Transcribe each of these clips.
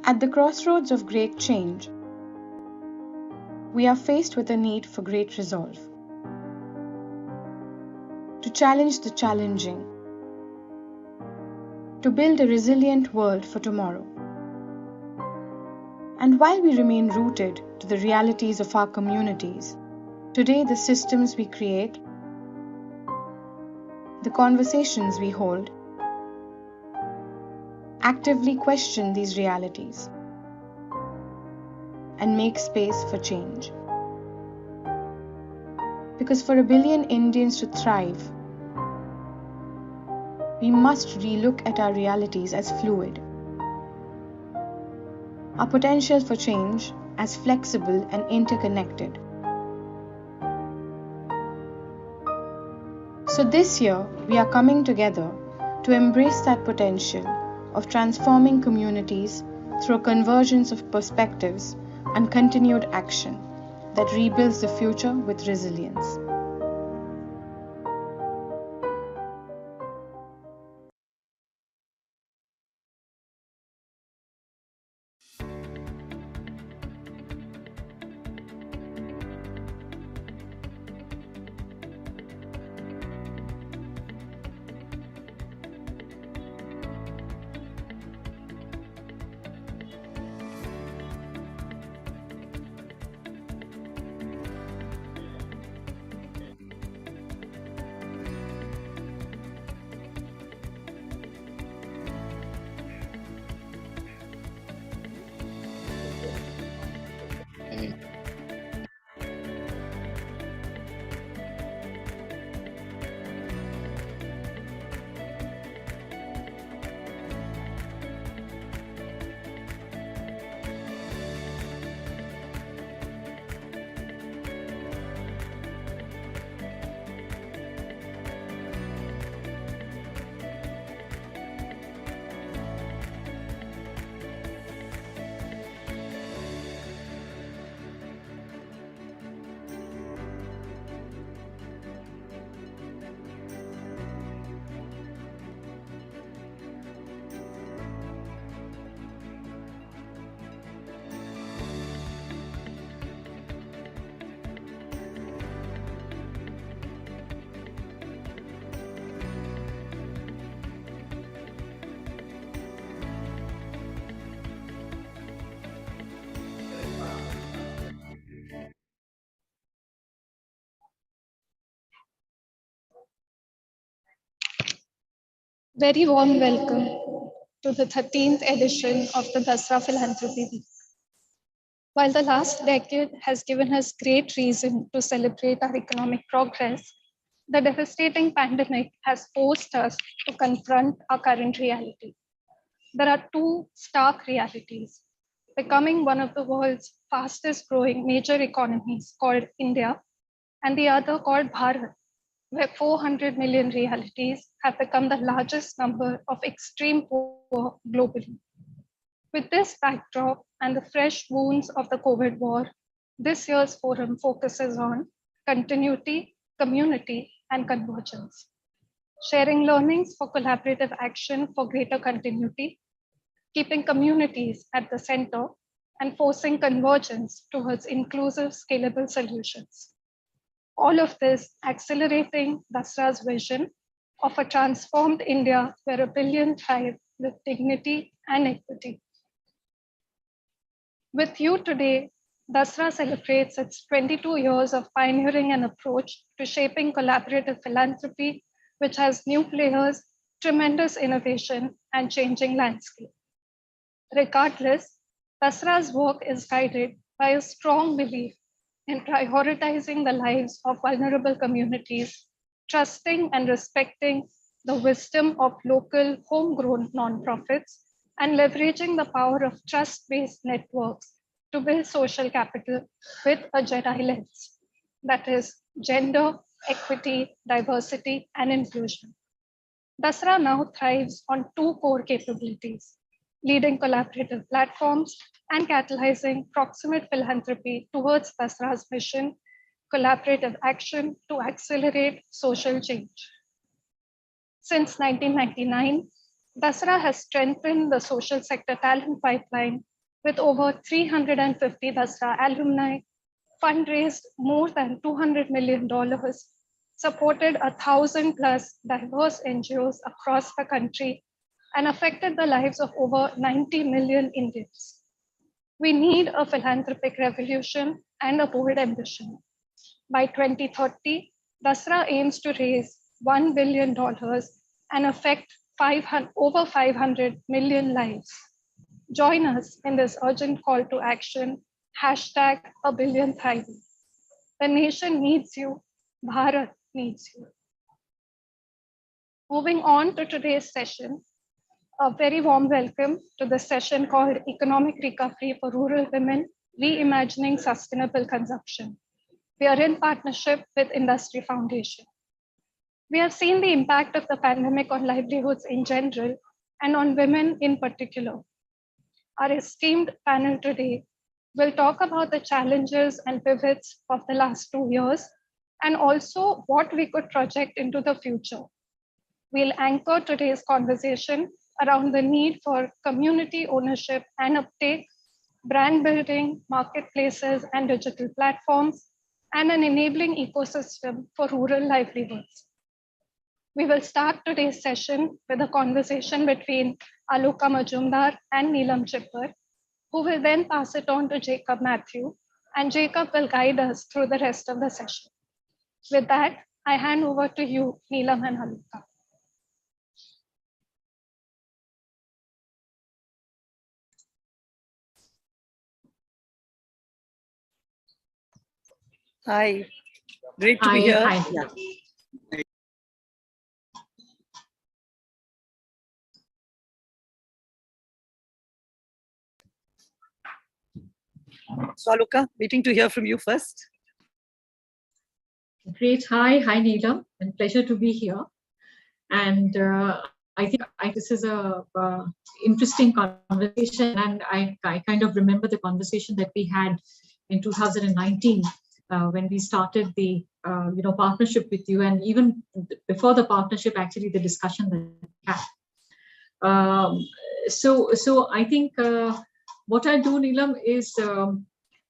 At the crossroads of great change, we are faced with a need for great resolve. To challenge the challenging, to build a resilient world for tomorrow. And while we remain rooted to the realities of our communities, today the systems we create, the conversations we hold, actively question these realities and make space for change. Because for 1 billion Indians to thrive, we must relook at our realities as fluid, our potential for change as flexible and interconnected. So this year, we are coming together to embrace that potential of transforming communities through a convergence of perspectives and continued action that rebuilds the future with resilience. Very warm welcome to the 13th edition of the Dasra Philanthropy Week. While the last decade has given us great reason to celebrate our economic progress, the devastating pandemic has forced us to confront our current reality. There are two stark realities: becoming one of the world's fastest growing major economies called India, and the other called Bharat, where 400 million realities have become the largest number of extreme poor globally. With this backdrop and the fresh wounds of the COVID war, this year's forum focuses on continuity, community, and convergence, sharing learnings for collaborative action for greater continuity, keeping communities at the center, and forcing convergence towards inclusive, scalable solutions. All of this accelerating Dasra's vision of a transformed India where 1 billion thrive with dignity and equity. With you today, Dasra celebrates its 22 years of pioneering an approach to shaping collaborative philanthropy, which has new players, tremendous innovation, and changing landscape. Regardless, Dasra's work is guided by a strong belief in prioritizing the lives of vulnerable communities, trusting and respecting the wisdom of local homegrown nonprofits, and leveraging the power of trust-based networks to build social capital with a Jedi lens, that is gender, equity, diversity, and inclusion. Dasra now thrives on two core capabilities: leading collaborative platforms and catalyzing proximate philanthropy towards Dasra's mission, collaborative action to accelerate social change. Since 1999, Dasra has strengthened the social sector talent pipeline with over 350 Dasra alumni, fundraised more than $200 million, supported 1,000 plus diverse NGOs across the country, and affected the lives of over 90 million Indians. We need a philanthropic revolution and a bold ambition. By 2030, Dasra aims to raise $1 billion and affect over 500 million lives. Join us in this urgent call to action, #1BillionThriving. The nation needs you, Bharat needs you. Moving on to today's session, a very warm welcome to the session called Economic Recovery for Rural Women, Reimagining Sustainable Consumption. We are in partnership with Industree Foundation. We have seen the impact of the pandemic on livelihoods in general and on women in particular. Our esteemed panel today will talk about the challenges and pivots of the last 2 years and also what we could project into the future. We'll anchor today's conversation around the need for community ownership and uptake, brand building, marketplaces, and digital platforms, and an enabling ecosystem for rural livelihoods. We will start today's session with a conversation between Aloka Majumdar and Neelam Chipper, who will then pass it on to Jacob Matthew, and Jacob will guide us through the rest of the session. With that, I hand over to you, Neelam and Aloka. Hi, great to be here. Hi. Yeah. So, Aloka, waiting to hear from you first. Great. Hi, Neelam, and pleasure to be here. And I think this is a interesting conversation, and I kind of remember the conversation that we had in 2019 when we started the partnership with you, and even before the partnership, actually the discussion that we had. So I think what I do, Neelam, is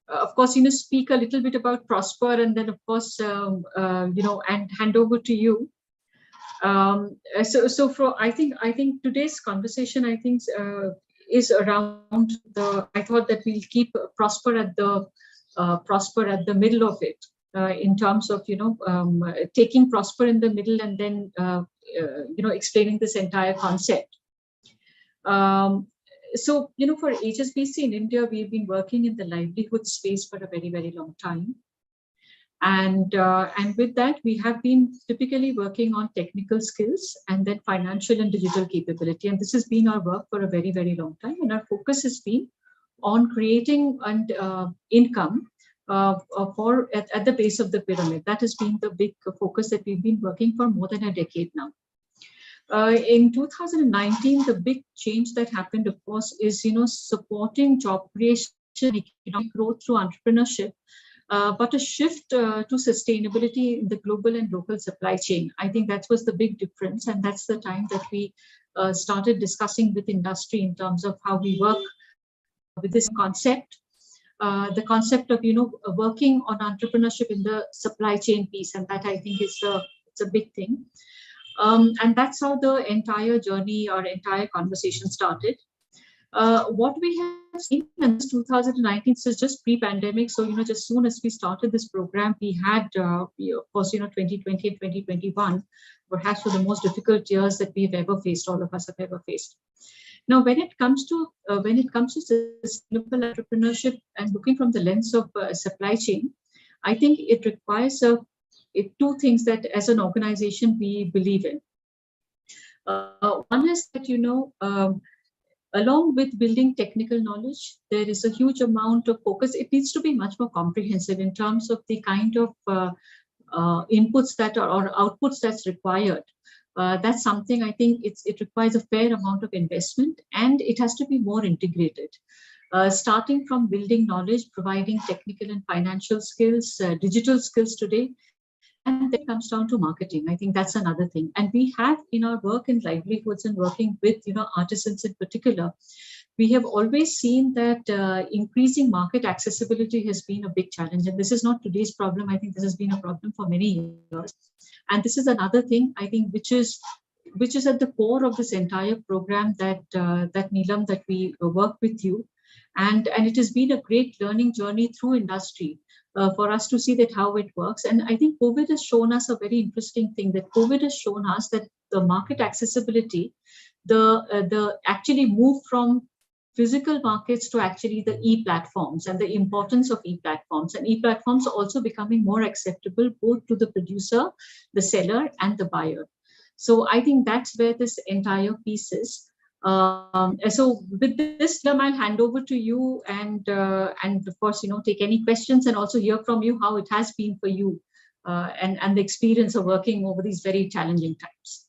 of course speak a little bit about Prosper, and then of course and hand over to you. So I think today's conversation is around I thought that we'll keep Prosper at the middle of it, in terms of taking Prosper in the middle and then explaining this entire concept. So for HSBC in India, we've been working in the livelihood space for a very, very long time. And with that, we have been typically working on technical skills and then financial and digital capability. And this has been our work for a very, very long time. And our focus has been on creating income at the base of the pyramid. That has been the big focus that we've been working for more than a decade now. In 2019, the big change that happened, of course, is supporting job creation, economic growth through entrepreneurship, but a shift to sustainability in the global and local supply chain. I think that was the big difference, and that's the time that we started discussing with Industree in terms of how we work with this concept. The concept of working on entrepreneurship in the supply chain piece, and that I think is it's a big thing. And that's how the entire journey or entire conversation started. What we have seen in 2019 is just pre-pandemic. So, just soon as we started this program, we had, of course, 2020 and 2021, perhaps were the most difficult years that we've ever faced, all of us have ever faced. Now, when it comes to sustainable entrepreneurship and looking from the lens of supply chain, I think it requires two things that as an organization we believe in. One is that, along with building technical knowledge, there is a huge amount of focus. It needs to be much more comprehensive in terms of the kind of inputs that or outputs that's required. That's something I think it requires a fair amount of investment, and it has to be more integrated. Starting from building knowledge, providing technical and financial skills, digital skills today, and then it comes down to marketing. I think that's another thing. And we have in our work in livelihoods and working with artisans in particular, we have always seen that increasing market accessibility has been a big challenge. And this is not today's problem. I think this has been a problem for many years. And this is another thing, I think, which is at the core of this entire program that Neelam, that we work with you. And it has been a great learning journey through Industree for us to see that how it works. And I think COVID has shown us a very interesting thing, that COVID has shown us that the market accessibility, the actually move from physical markets to actually the e-platforms, and the importance of e-platforms. And e-platforms are also becoming more acceptable both to the producer, the seller, and the buyer. So I think that's where this entire piece is. So with this, Lam, I'll hand over to you, and of course, take any questions and also hear from you how it has been for you and the experience of working over these very challenging times.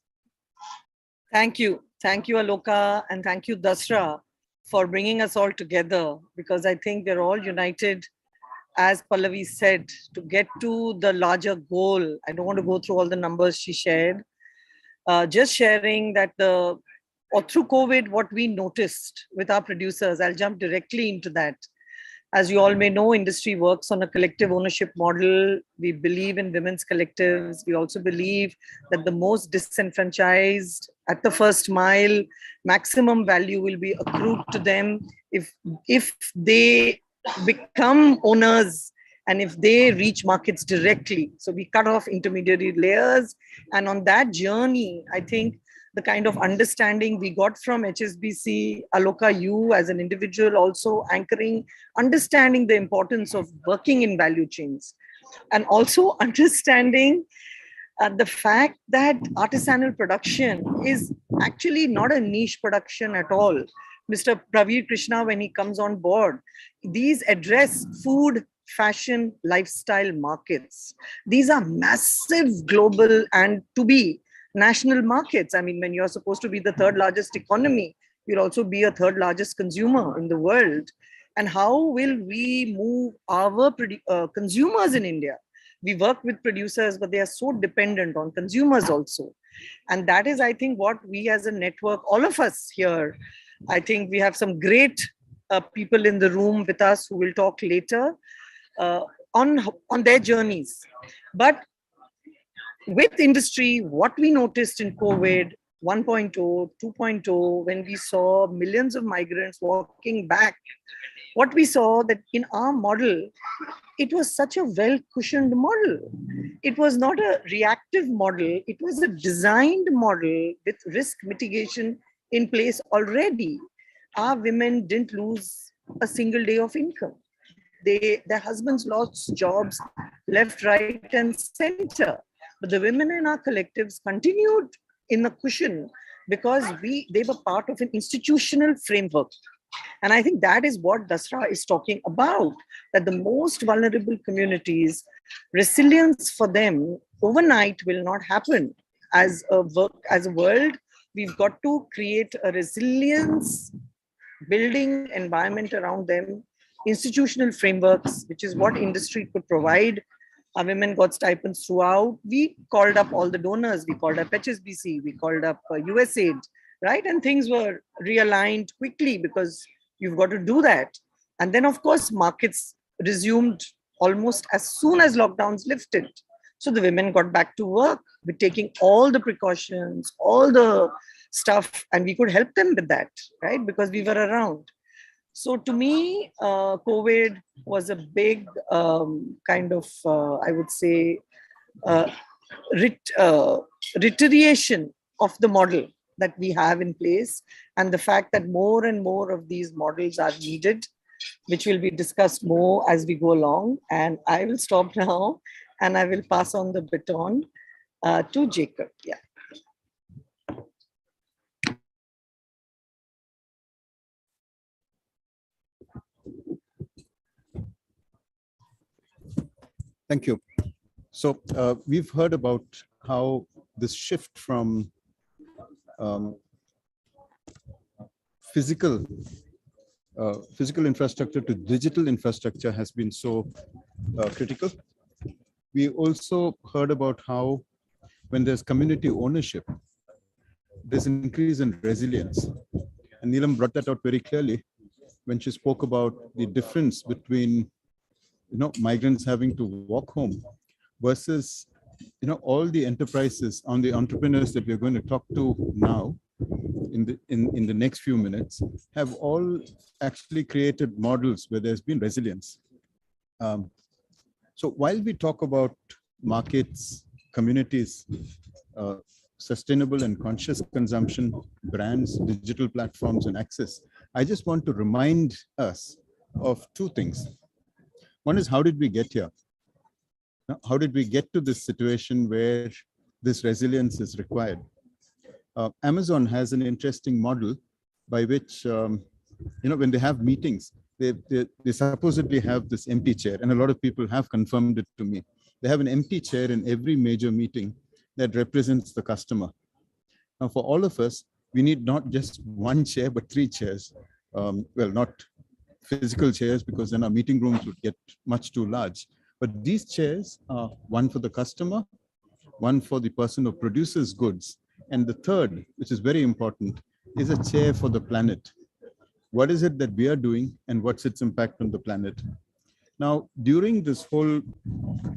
Thank you, Aloka, and thank you, Dasra, for bringing us all together, because I think we're all united, as Pallavi said, to get to the larger goal. I don't want to go through all the numbers she shared. Just sharing that through COVID, what we noticed with our producers, I'll jump directly into that. As you all may know, Industree works on a collective ownership model. We believe in women's collectives. We also believe that the most disenfranchised at the first mile, maximum value will be accrued to them if they become owners and if they reach markets directly. So we cut off intermediary layers. And on that journey, I think the kind of understanding we got from HSBC, Aloka, you as an individual also anchoring, understanding the importance of working in value chains, and also understanding the fact that artisanal production is actually not a niche production at all. Mr. Praveer Krishna, when he comes on board, these address food, fashion, lifestyle markets. These are massive global and to be national markets. I mean, when you're supposed to be the third largest economy, you'll also be a third largest consumer in the world. And how will we move our consumers in India? We work with producers, but they are so dependent on consumers also. And that is, I think, what we as a network, all of us here, I think we have some great people in the room with us who will talk later on their journeys. But with Industree, what we noticed in COVID 1.0, 2.0, when we saw millions of migrants walking back, what we saw that in our model, it was such a well-cushioned model. It was not a reactive model. It was a designed model with risk mitigation in place already. Our women didn't lose a single day of income. Their husbands lost jobs left, right, and center. But the women in our collectives continued in the cushion because they were part of an institutional framework. And I think that is what Dasra is talking about, that the most vulnerable communities, resilience for them overnight will not happen. As a world, we've got to create a resilience building environment around them, institutional frameworks, which is what Industree could provide. Our women got stipends throughout. We called up all the donors. We called up HSBC. We called up USAID, right? And things were realigned quickly because you've got to do that. And then, of course, markets resumed almost as soon as lockdowns lifted. So the women got back to work with taking all the precautions, all the stuff, and we could help them with that, right? Because we were around. So to me, COVID was a big kind of, I would say, reiteration of the model that we have in place, and the fact that more and more of these models are needed, which will be discussed more as we go along. And I will stop now, and I will pass on the baton to Jacob. Yeah. Thank you. So we've heard about how this shift from physical infrastructure to digital infrastructure has been so critical. We also heard about how when there's community ownership, there's an increase in resilience. And Neelam brought that out very clearly when she spoke about the difference between, migrants having to walk home versus, all the enterprises on the entrepreneurs that we're going to talk to now in the next few minutes have all actually created models where there's been resilience. So while we talk about markets, communities, sustainable and conscious consumption, brands, digital platforms, and access, I just want to remind us of two things. One is, how did we get here? How did we get to this situation where this resilience is required? Amazon has an interesting model by which, when they have meetings, they supposedly have this empty chair, and a lot of people have confirmed it to me. They have an empty chair in every major meeting that represents the customer. Now, for all of us, we need not just one chair, but 3 chairs. Well, not physical chairs, because then our meeting rooms would get much too large. But these chairs are one for the customer, one for the person who produces goods, and the third, which is very important, is a chair for the planet. What is it that we are doing, and what's its impact on the planet? Now, during this whole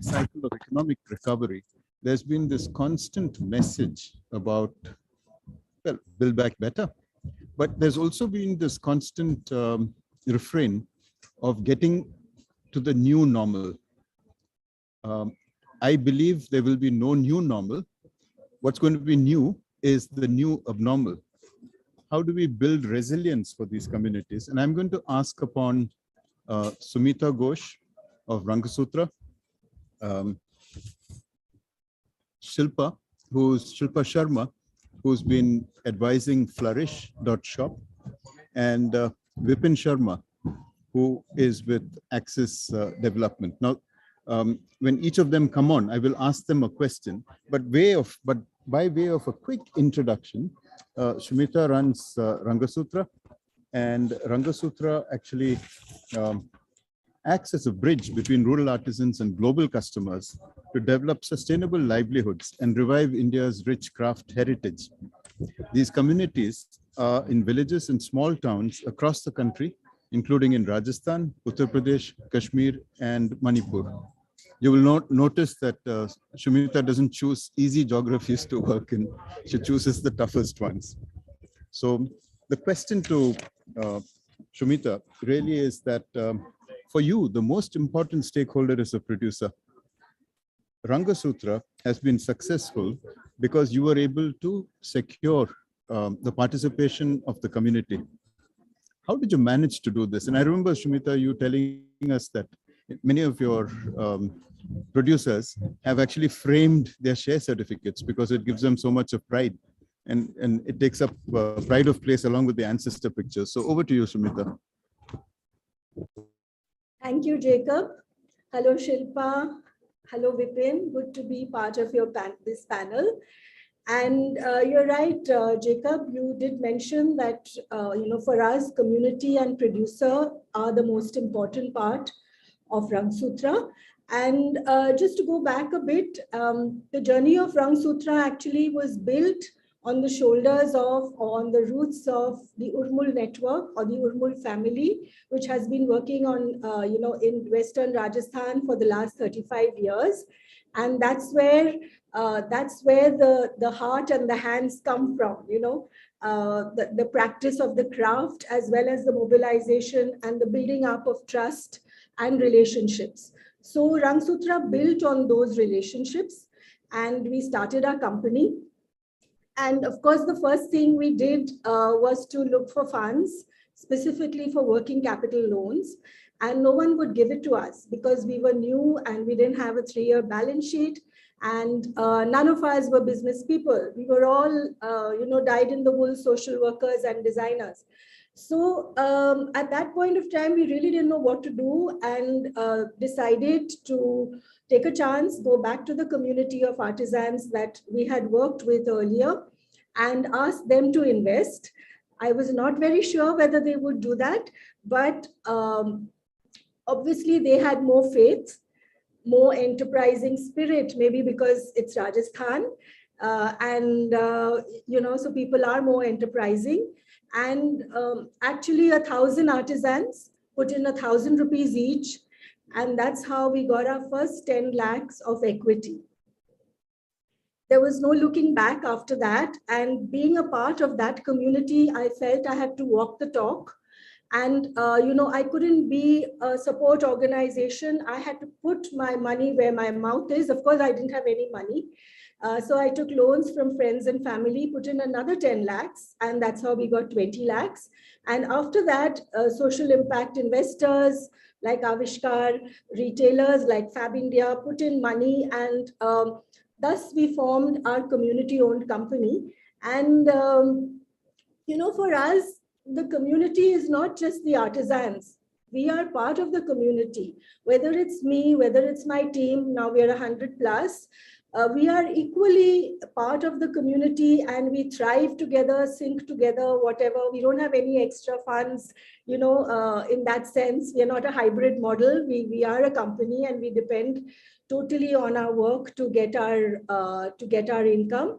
cycle of economic recovery, there's been this constant message about, well, build back better. But there's also been this constant refrain of getting to the new normal. I believe there will be no new normal. What's going to be new is the new abnormal. How do we build resilience for these communities? And I'm going to ask upon Sumita Ghosh of Rangasutra, Shilpa Sharma, who's been advising Flourish.shop, and Vipin Sharma, who is with Access Development. Now, when each of them come on, I will ask them a question, but by way of a quick introduction, Shumita runs Rangasutra, and Rangasutra actually acts as a bridge between rural artisans and global customers to develop sustainable livelihoods and revive India's rich craft heritage. These communities are in villages and small towns across the country, including in Rajasthan, Uttar Pradesh, Kashmir, and Manipur. You will notice that Shumita doesn't choose easy geographies to work in. She chooses the toughest ones. So the question to Shumita really is that for you, the most important stakeholder is a producer. Rangasutra has been successful because you were able to secure the participation of the community. How did you manage to do this? And I remember, Shumita, you telling us that many of your producers have actually framed their share certificates because it gives them so much of pride, and it takes up pride of place along with the ancestor pictures. So over to you, Shumita. Thank you, Jacob. Hello, Shilpa. Hello, Vipin. Good to be part of this panel. And you're right, Jacob, you did mention that, for us, community and producer are the most important part of Rangasutra. And just to go back a bit, the journey of Rangasutra actually was built on the shoulders of, or on the roots of the Urmul network or the Urmul family, which has been working on, in Western Rajasthan for the last 35 years. And that's where the heart and the hands come from, the practice of the craft, as well as the mobilization and the building up of trust and relationships. So Rangasutra built on those relationships, and we started our company. And of course, the first thing we did was to look for funds, specifically for working capital loans. And no one would give it to us because we were new and we didn't have a 3-year balance sheet. And none of us were business people. We were all, dyed-in-the-wool social workers and designers. So at that point of time, we really didn't know what to do, and decided to take a chance, go back to the community of artisans that we had worked with earlier and ask them to invest. I was not very sure whether they would do that, but obviously they had more faith, more enterprising spirit, maybe because it's Rajasthan. So people are more enterprising. And actually 1,000 artisans put in 1,000 rupees each. And that's how we got our first 10 lakhs of equity. There was no looking back after that. And being a part of that community, I felt I had to walk the talk. And, I couldn't be a support organization. I had to put my money where my mouth is. Of course, I didn't have any money. So I took loans from friends and family, put in another 10 lakhs, and that's how we got 20 lakhs. And after that, social impact investors like Avishkar, retailers like Fab India put in money, and thus we formed our community-owned company. And, for us, the community is not just the artisans. We are part of the community, whether it's me, whether it's my team, now we are 100 plus, we are equally part of the community, and we thrive together, sync together, whatever. We don't have any extra funds, in that sense. We are not a hybrid model. We are a company, and we depend totally on our work to get our income.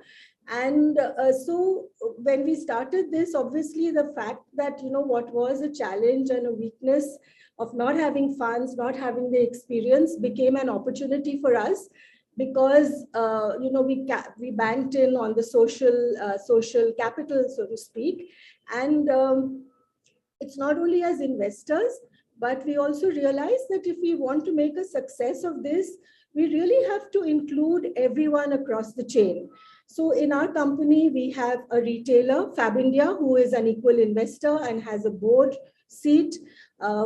And so when we started this, obviously the fact that, what was a challenge and a weakness of not having funds, not having the experience, became an opportunity for us, because, we banked in on the social capital, so to speak. And it's not only as investors, but we also realized that if we want to make a success of this, we really have to include everyone across the chain. So in our company, we have a retailer, Fab India, who is an equal investor and has a board seat.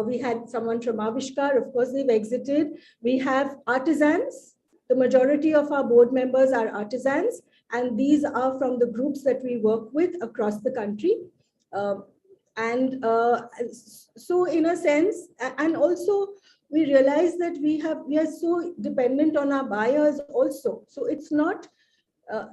We had someone from Avishkar, of course, they've exited. We have artisans. The majority of our board members are artisans, and these are from the groups that we work with across the country. So in a sense, and also we realize that we are so dependent on our buyers also. So it's not,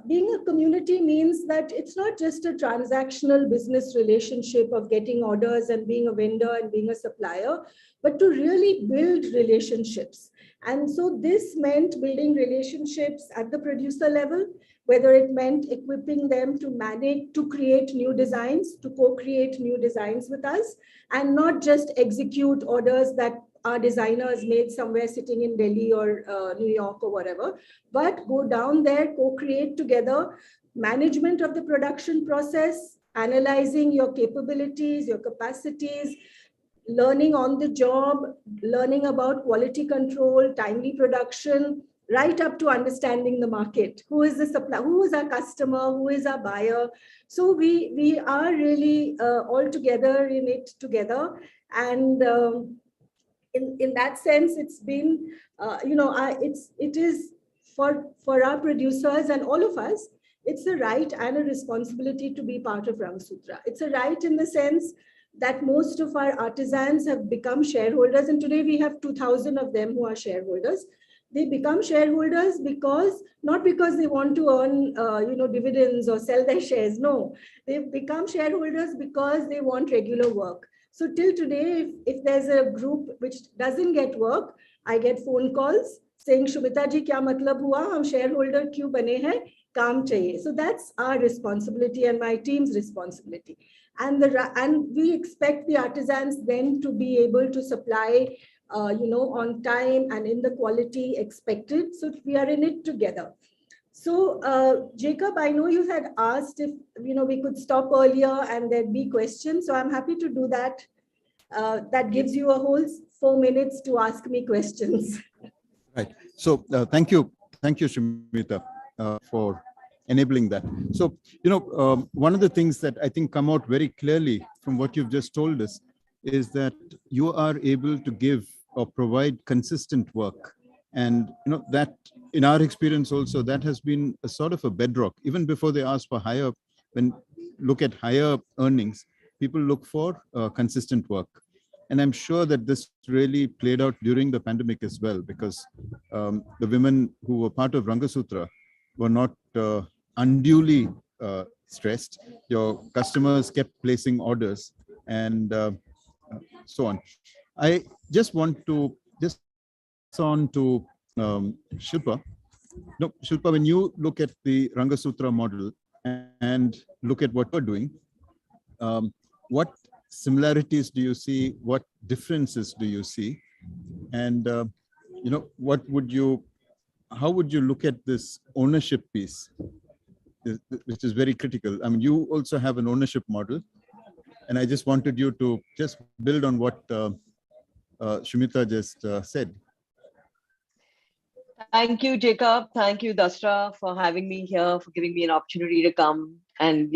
being a community means that it's not just a transactional business relationship of getting orders and being a vendor and being a supplier, but to really build relationships. And so this meant building relationships at the producer level, whether it meant equipping them to manage, to create new designs, to co-create new designs with us, and not just execute orders that our designers made somewhere sitting in Delhi or New York or whatever, but go down there, co-create together, management of the production process, analyzing your capabilities, your capacities, learning on the job, learning about quality control, timely production, right up to understanding the market. Who is the supplier? Who is our customer? Who is our buyer? So we are really all together in it together. And in that sense, it's been, it is for our producers and all of us, it's a right and a responsibility to be part of Rangasutra. It's a right in the sense that most of our artisans have become shareholders, and today we have 2,000 of them who are shareholders. They become shareholders not because they want to earn, dividends or sell their shares. No, they become shareholders because they want regular work. So till today, if there's a group which doesn't get work, I get phone calls saying, Shubhita ji, kya matlab hua? Hum shareholder kyun bane hai? Kaam chahiye. So that's our responsibility and my team's responsibility. And we expect the artisans then to be able to supply, on time and in the quality expected. So we are in it together. So Jacob, I know you had asked if we could stop earlier and there'd be questions. So I'm happy to do that. That gives you a whole 4 minutes to ask me questions. Right. So thank you, Shrimita, for enabling that. So one of the things that I think come out very clearly from what you've just told us is that you are able to give or provide consistent work. And that in our experience also, that has been a sort of a bedrock. Even before they ask for higher, when look at higher earnings, people look for consistent work. And I'm sure that this really played out during the pandemic as well, because the women who were part of Rangasutra were not unduly stressed. Your customers kept placing orders and so on. I just want to on to Shilpa. No, Shilpa, when you look at the Rangasutra model and look at what you're doing, what similarities do you see? What differences do you see? And how would you look at this ownership piece, which is very critical? I mean, you also have an ownership model, and I just wanted you to just build on what Shumita just said. Thank you, Jacob. Thank you, Dasra, for having me here, for giving me an opportunity to come and,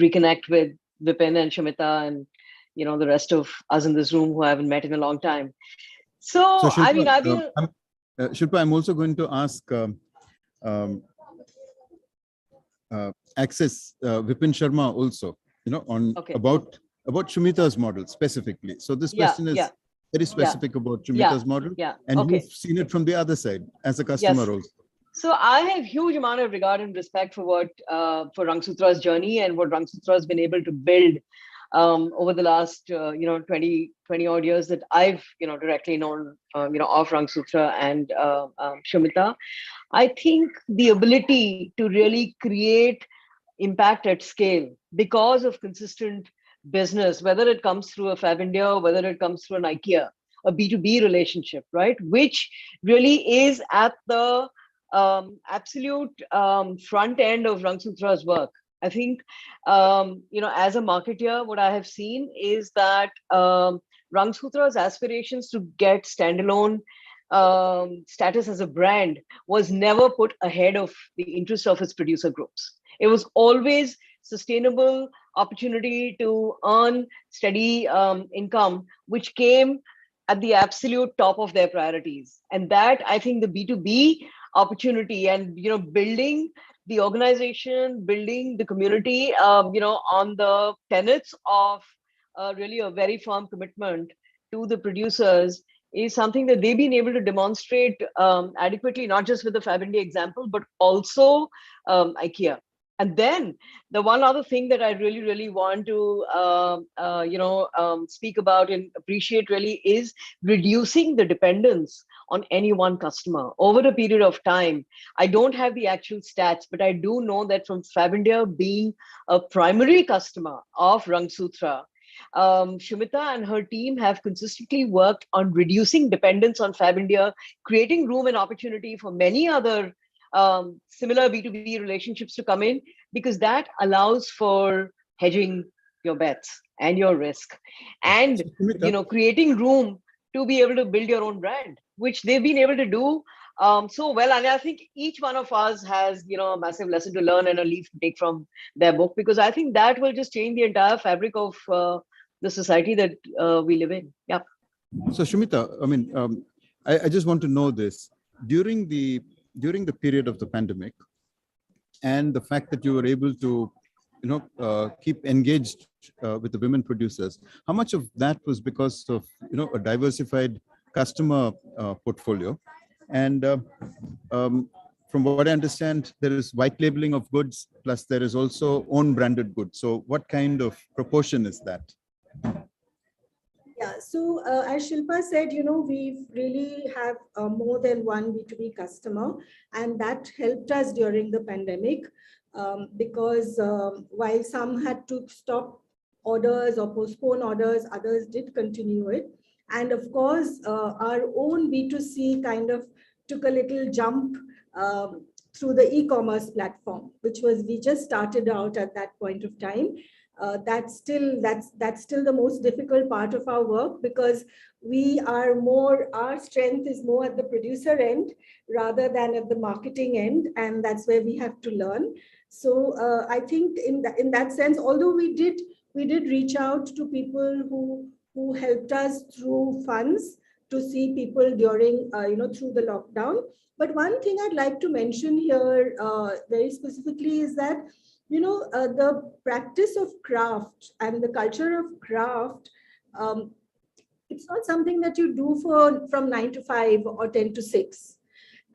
reconnect with Vipin and Shumita and, the rest of us in this room who I haven't met in a long time. So Shilpa, Shilpa, I'm also going to ask Access Vipin Sharma also, about Shumita's model specifically. So this question is very specific about Shumita's model, and you've seen it from the other side as a customer also. So I have huge amount of regard and respect for what for Rangsutra's journey and what Rangsutra has been able to build over the last 20 odd years that I've directly known of Rangsutra and Shumita. I think the ability to really create impact at scale because of consistent business, whether it comes through a Fab India or whether it comes through an IKEA, a B2B relationship, right? Which really is at the absolute front end of Rangsutra's work. I think, as a marketer, what I have seen is that Rangsutra's aspirations to get standalone status as a brand was never put ahead of the interest of its producer groups. It was always sustainable opportunity to earn steady income, which came at the absolute top of their priorities. And that, I think, the B2B opportunity and building the organization, building the community, on the tenets of really a very firm commitment to the producers is something that they've been able to demonstrate adequately, not just with the Fab India example, but also IKEA. And then the one other thing that I really, really want to, speak about and appreciate really is reducing the dependence on any one customer over a period of time. I don't have the actual stats, but I do know that from Fab India being a primary customer of Rangsutra, Shumita and her team have consistently worked on reducing dependence on Fab India, creating room and opportunity for many other similar B2B relationships to come in, because that allows for hedging your bets and your risk and creating room to be able to build your own brand, which they've been able to do so well. And I think each one of us has a massive lesson to learn and a leaf to take from their book, because I think that will just change the entire fabric of the society that we live in. Yeah. So Shumita, I mean, I just want to know this. During the period of the pandemic and the fact that you were able to keep engaged with the women producers, how much of that was because of a diversified customer portfolio? And from what I understand, there is white labeling of goods, plus there is also own branded goods. So what kind of proportion is that? Yeah, so as Shilpa said, we really have more than one B2B customer, and that helped us during the pandemic because while some had to stop orders or postpone orders, others did continue it. And of course, our own B2C kind of took a little jump through the e-commerce platform, which was, we just started out at that point of time. That's still the most difficult part of our work, because our strength is more at the producer end rather than at the marketing end, and that's where we have to learn. So I think in that sense, although we did reach out to people who helped us through funds to see people during through the lockdown. But one thing I'd like to mention here very specifically is that the practice of craft and the culture of craft, it's not something that you do from 9 to 5 or 10 to 6.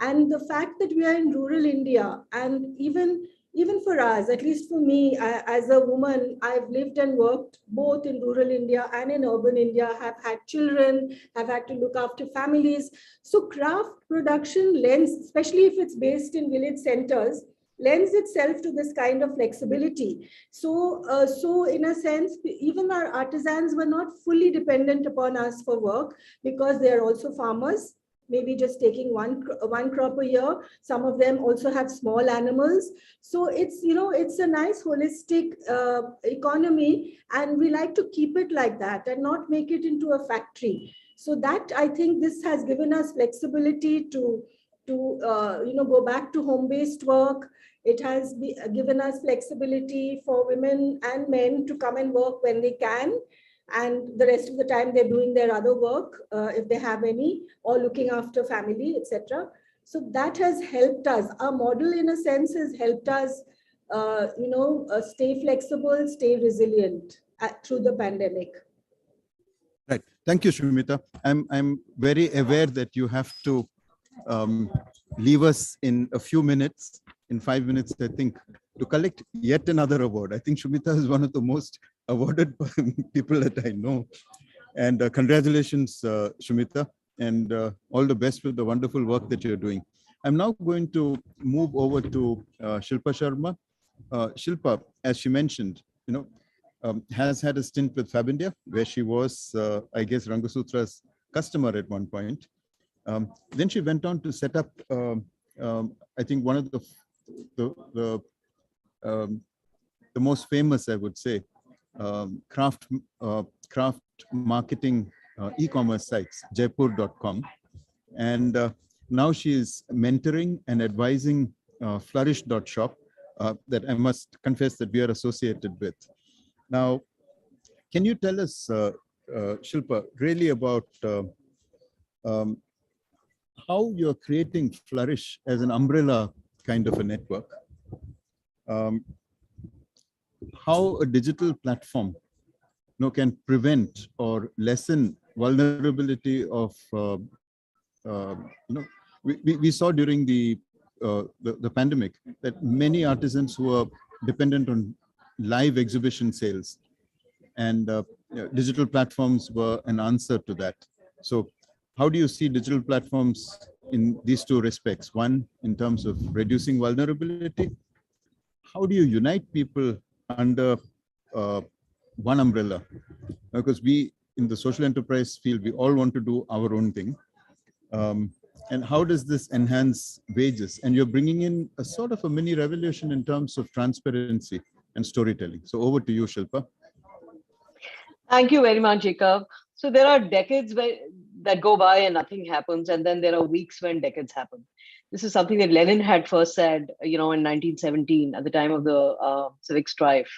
And the fact that we are in rural India, and even for us, at least for me, as a woman, I've lived and worked both in rural India and in urban India, have had children, have had to look after families. So craft production lends, especially if it's based in village centers, lends itself to this kind of flexibility. So in a sense, even our artisans were not fully dependent upon us for work, because they are also farmers, maybe just taking one crop a year. Some of them also have small animals. So it's, it's a nice holistic economy, and we like to keep it like that and not make it into a factory. So that, I think, this has given us flexibility to go back to home-based work. It has given us flexibility for women and men to come and work when they can, and the rest of the time they're doing their other work, if they have any, or looking after family, etc. So that has helped us. Our model, in a sense, has helped us, stay flexible, stay resilient through the pandemic. Right. Thank you, Shumita. I'm very aware that you have to leave us in a few minutes, in 5 minutes, I think, to collect yet another award. I think Shumita is one of the most awarded people that I know. And congratulations, Shumita, and all the best with the wonderful work that you're doing. I'm now going to move over to Shilpa Sharma. Shilpa, as she mentioned, has had a stint with Fab India, where she was, I guess, Rangasutra's customer at one point. Then she went on to set up, I think, one of the most famous, I would say, craft marketing e-commerce sites, jaipur.com. And now she is mentoring and advising flourish.shop that I must confess that we are associated with. Now, can you tell us, Shilpa, really about how you're creating Flourish as an umbrella kind of a network? How a digital platform can prevent or lessen vulnerability of, we saw during the pandemic that many artisans who are dependent on live exhibition sales, and digital platforms were an answer to that. So how do you see digital platforms in these two respects? One, in terms of reducing vulnerability. How do you unite people under one umbrella? Because we, in the social enterprise field, we all want to do our own thing. And how does this enhance wages? And you're bringing in a sort of a mini revolution in terms of transparency and storytelling. So over to you, Shilpa. Thank you very much, Jacob. So there are decades that go by and nothing happens, and then there are weeks when decades happen. This is something that Lenin had first said, in 1917, at the time of the civic strife.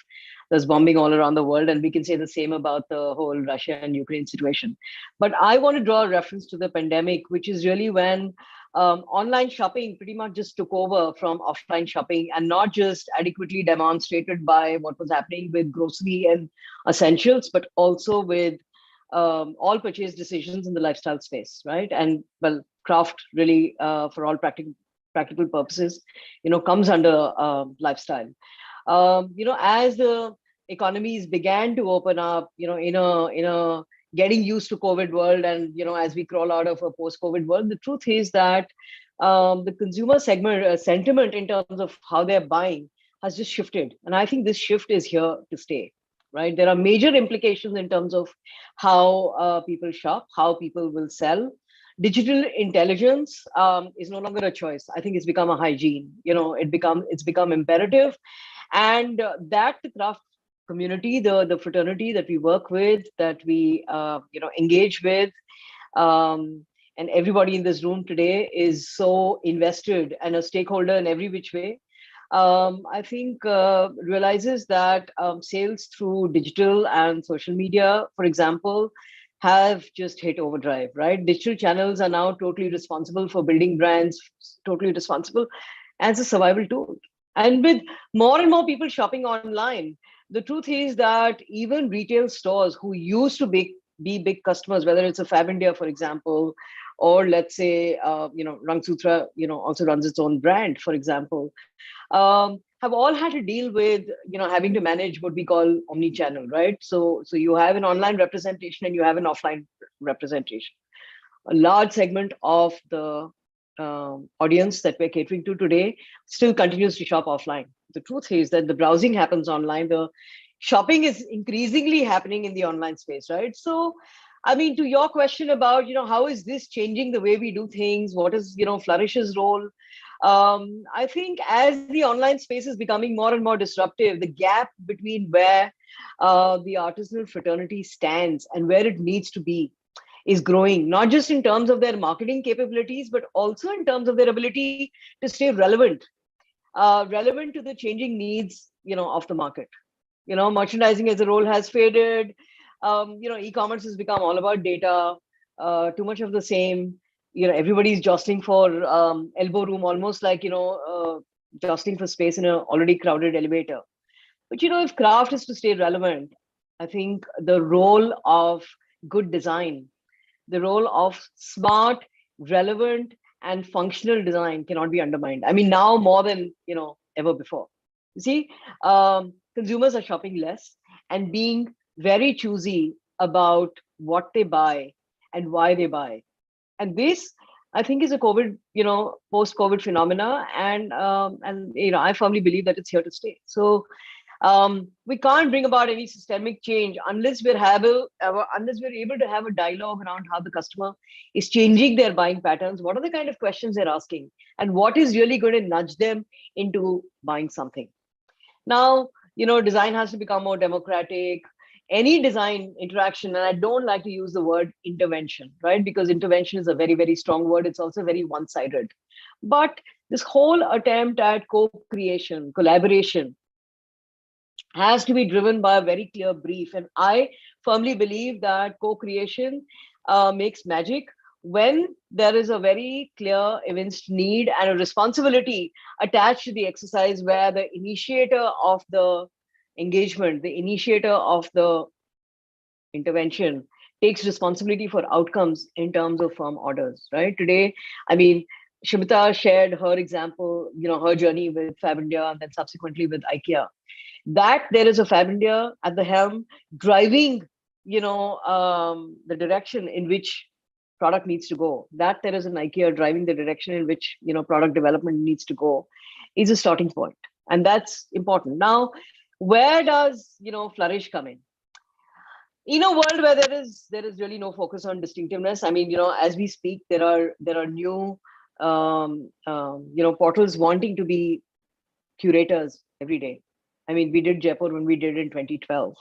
There's bombing all around the world, and we can say the same about the whole Russia and Ukraine situation. But I want to draw a reference to the pandemic, which is really when online shopping pretty much just took over from offline shopping, and not just adequately demonstrated by what was happening with grocery and essentials, but also with all purchase decisions in the lifestyle space, right? And well, craft really, for all practical purposes, comes under lifestyle. As the economies began to open up, in a getting used to COVID world, and as we crawl out of a post-COVID world, the truth is that the consumer sentiment in terms of how they're buying has just shifted, and I think this shift is here to stay. Right, there are major implications in terms of how people shop, how people will sell. Digital intelligence is no longer a choice. I think it's become a hygiene. It's become imperative, and that the craft community, the fraternity that we work with, that we engage with, and everybody in this room today is so invested and a stakeholder in every which way. I think realizes that sales through digital and social media, for example, have just hit overdrive, right? Digital channels are now totally responsible for building brands, totally responsible as a survival tool. And with more and more people shopping online, the truth is that even retail stores who used to be big customers, whether it's a Fab India, for example, or let's say, Rangsutra, also runs its own brand, for example, have all had to deal with, having to manage what we call omni-channel, right? So you have an online representation and you have an offline representation. A large segment of the audience that we're catering to today still continues to shop offline. The truth is that the browsing happens online. The shopping is increasingly happening in the online space, right? So, I mean, to your question about, how is this changing the way we do things? What is, Flourish's role? I think as the online space is becoming more and more disruptive, the gap between where the artisanal fraternity stands and where it needs to be is growing, not just in terms of their marketing capabilities, but also in terms of their ability to stay relevant, relevant to the changing needs, of the market. Merchandising as a role has faded. E-commerce has become all about data, too much of the same. Everybody's jostling for elbow room, almost like, jostling for space in an already crowded elevator. But, if craft is to stay relevant, I think the role of good design, the role of smart, relevant, and functional design cannot be undermined. I mean, now more than, ever before. You see, consumers are shopping less and being very choosy about what they buy and why they buy. And this, I think, is a COVID, post-COVID phenomena. And I firmly believe that it's here to stay. So we can't bring about any systemic change unless we're able to have a dialogue around how the customer is changing their buying patterns. What are the kind of questions they're asking, and what is really going to nudge them into buying something? Now, design has to become more democratic. Any design interaction, and I don't like to use the word intervention, right? Because intervention is a very, very strong word. It's also very one-sided. But this whole attempt at co-creation, collaboration, has to be driven by a very clear brief. And I firmly believe that co-creation makes magic when there is a very clear evinced need and a responsibility attached to the exercise, where the initiator of the engagement, the initiator of the intervention, takes responsibility for outcomes in terms of firm orders, right? Today, I mean, Shimita shared her example, her journey with Fab India and then subsequently with IKEA. That there is a Fab India at the helm driving, the direction in which product needs to go. That there is an IKEA driving the direction in which, product development needs to go, is a starting point. And that's important. Now, where does, Flourish come in? In a world where there is really no focus on distinctiveness, I mean, as we speak, there are new, portals wanting to be curators every day. I mean, we did Jaipur when we did in 2012.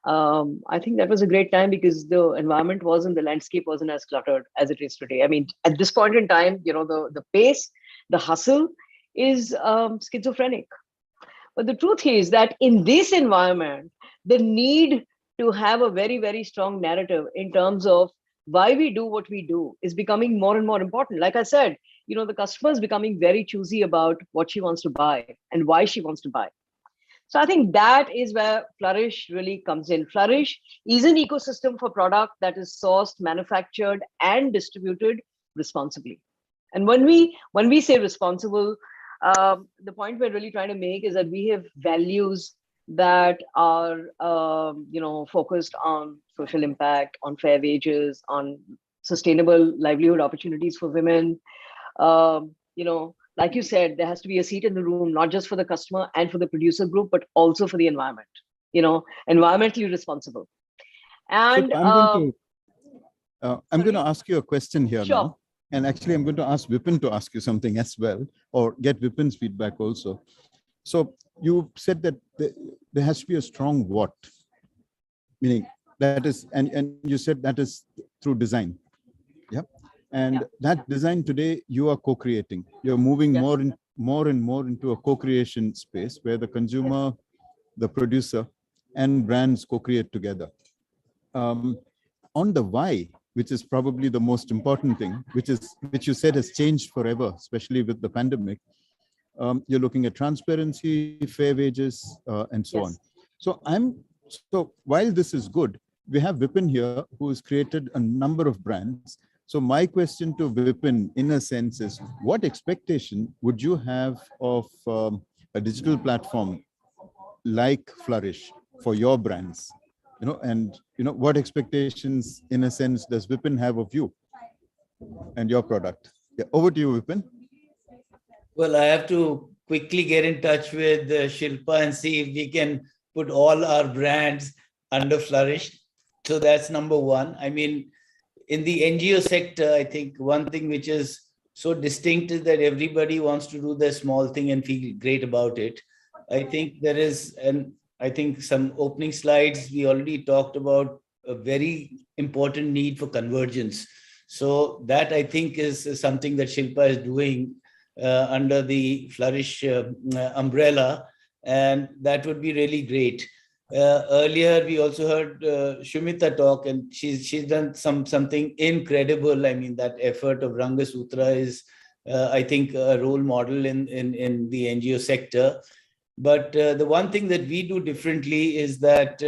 I think that was a great time because the environment the landscape wasn't as cluttered as it is today. I mean, at this point in time, the pace, the hustle is schizophrenic. But the truth is that in this environment, the need to have a very, very strong narrative in terms of why we do what we do is becoming more and more important. Like I said, the customer is becoming very choosy about what she wants to buy and why she wants to buy. So I think that is where Flourish really comes in. Flourish is an ecosystem for product that is sourced, manufactured, and distributed responsibly. And when we say responsible, the point we're really trying to make is that we have values that are, focused on social impact, on fair wages, on sustainable livelihood opportunities for women. Like you said, there has to be a seat in the room, not just for the customer and for the producer group, but also for the environment, environmentally responsible. And so I'm going to ask you a question here sure. now. And actually, I'm going to ask Vipin to ask you something as well, or get Vipin's feedback also. So you said that there has to be a strong what, meaning that is, and you said that is through design. Yeah. And that design today, you are co-creating. You're moving more and more into a co-creation space where the consumer, the producer, and brands co-create together. On the why, which is probably the most important thing, which you said has changed forever, especially with the pandemic. You're looking at transparency, fair wages, and so on. So while this is good, we have Vipin here who has created a number of brands. So my question to Vipin, in a sense, is what expectation would you have of a digital platform like Flourish for your brands? What expectations, in a sense, does Vipin have of you and your product? Yeah, over to you, Vipin. Well, I have to quickly get in touch with Shilpa and see if we can put all our brands under Flourish. So that's number one. I mean, in the NGO sector, I think one thing which is so distinct is that everybody wants to do their small thing and feel great about it. I think there is, and I think some opening slides, we already talked about a very important need for convergence. So that I think is something that Shilpa is doing under the Flourish umbrella, and that would be really great. Earlier, we also heard Shumita talk, and she's done something incredible. I mean, that effort of Ranga Sutra is, I think, a role model in the NGO sector. But the one thing that we do differently is that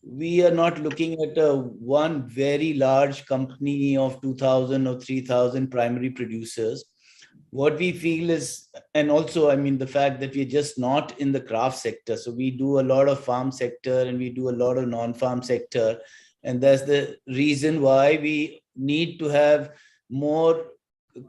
we are not looking at one very large company of 2,000 or 3,000 primary producers. What we feel is, and also, I mean, the fact that we're just not in the craft sector. So we do a lot of farm sector and we do a lot of non-farm sector. And that's the reason why we need to have more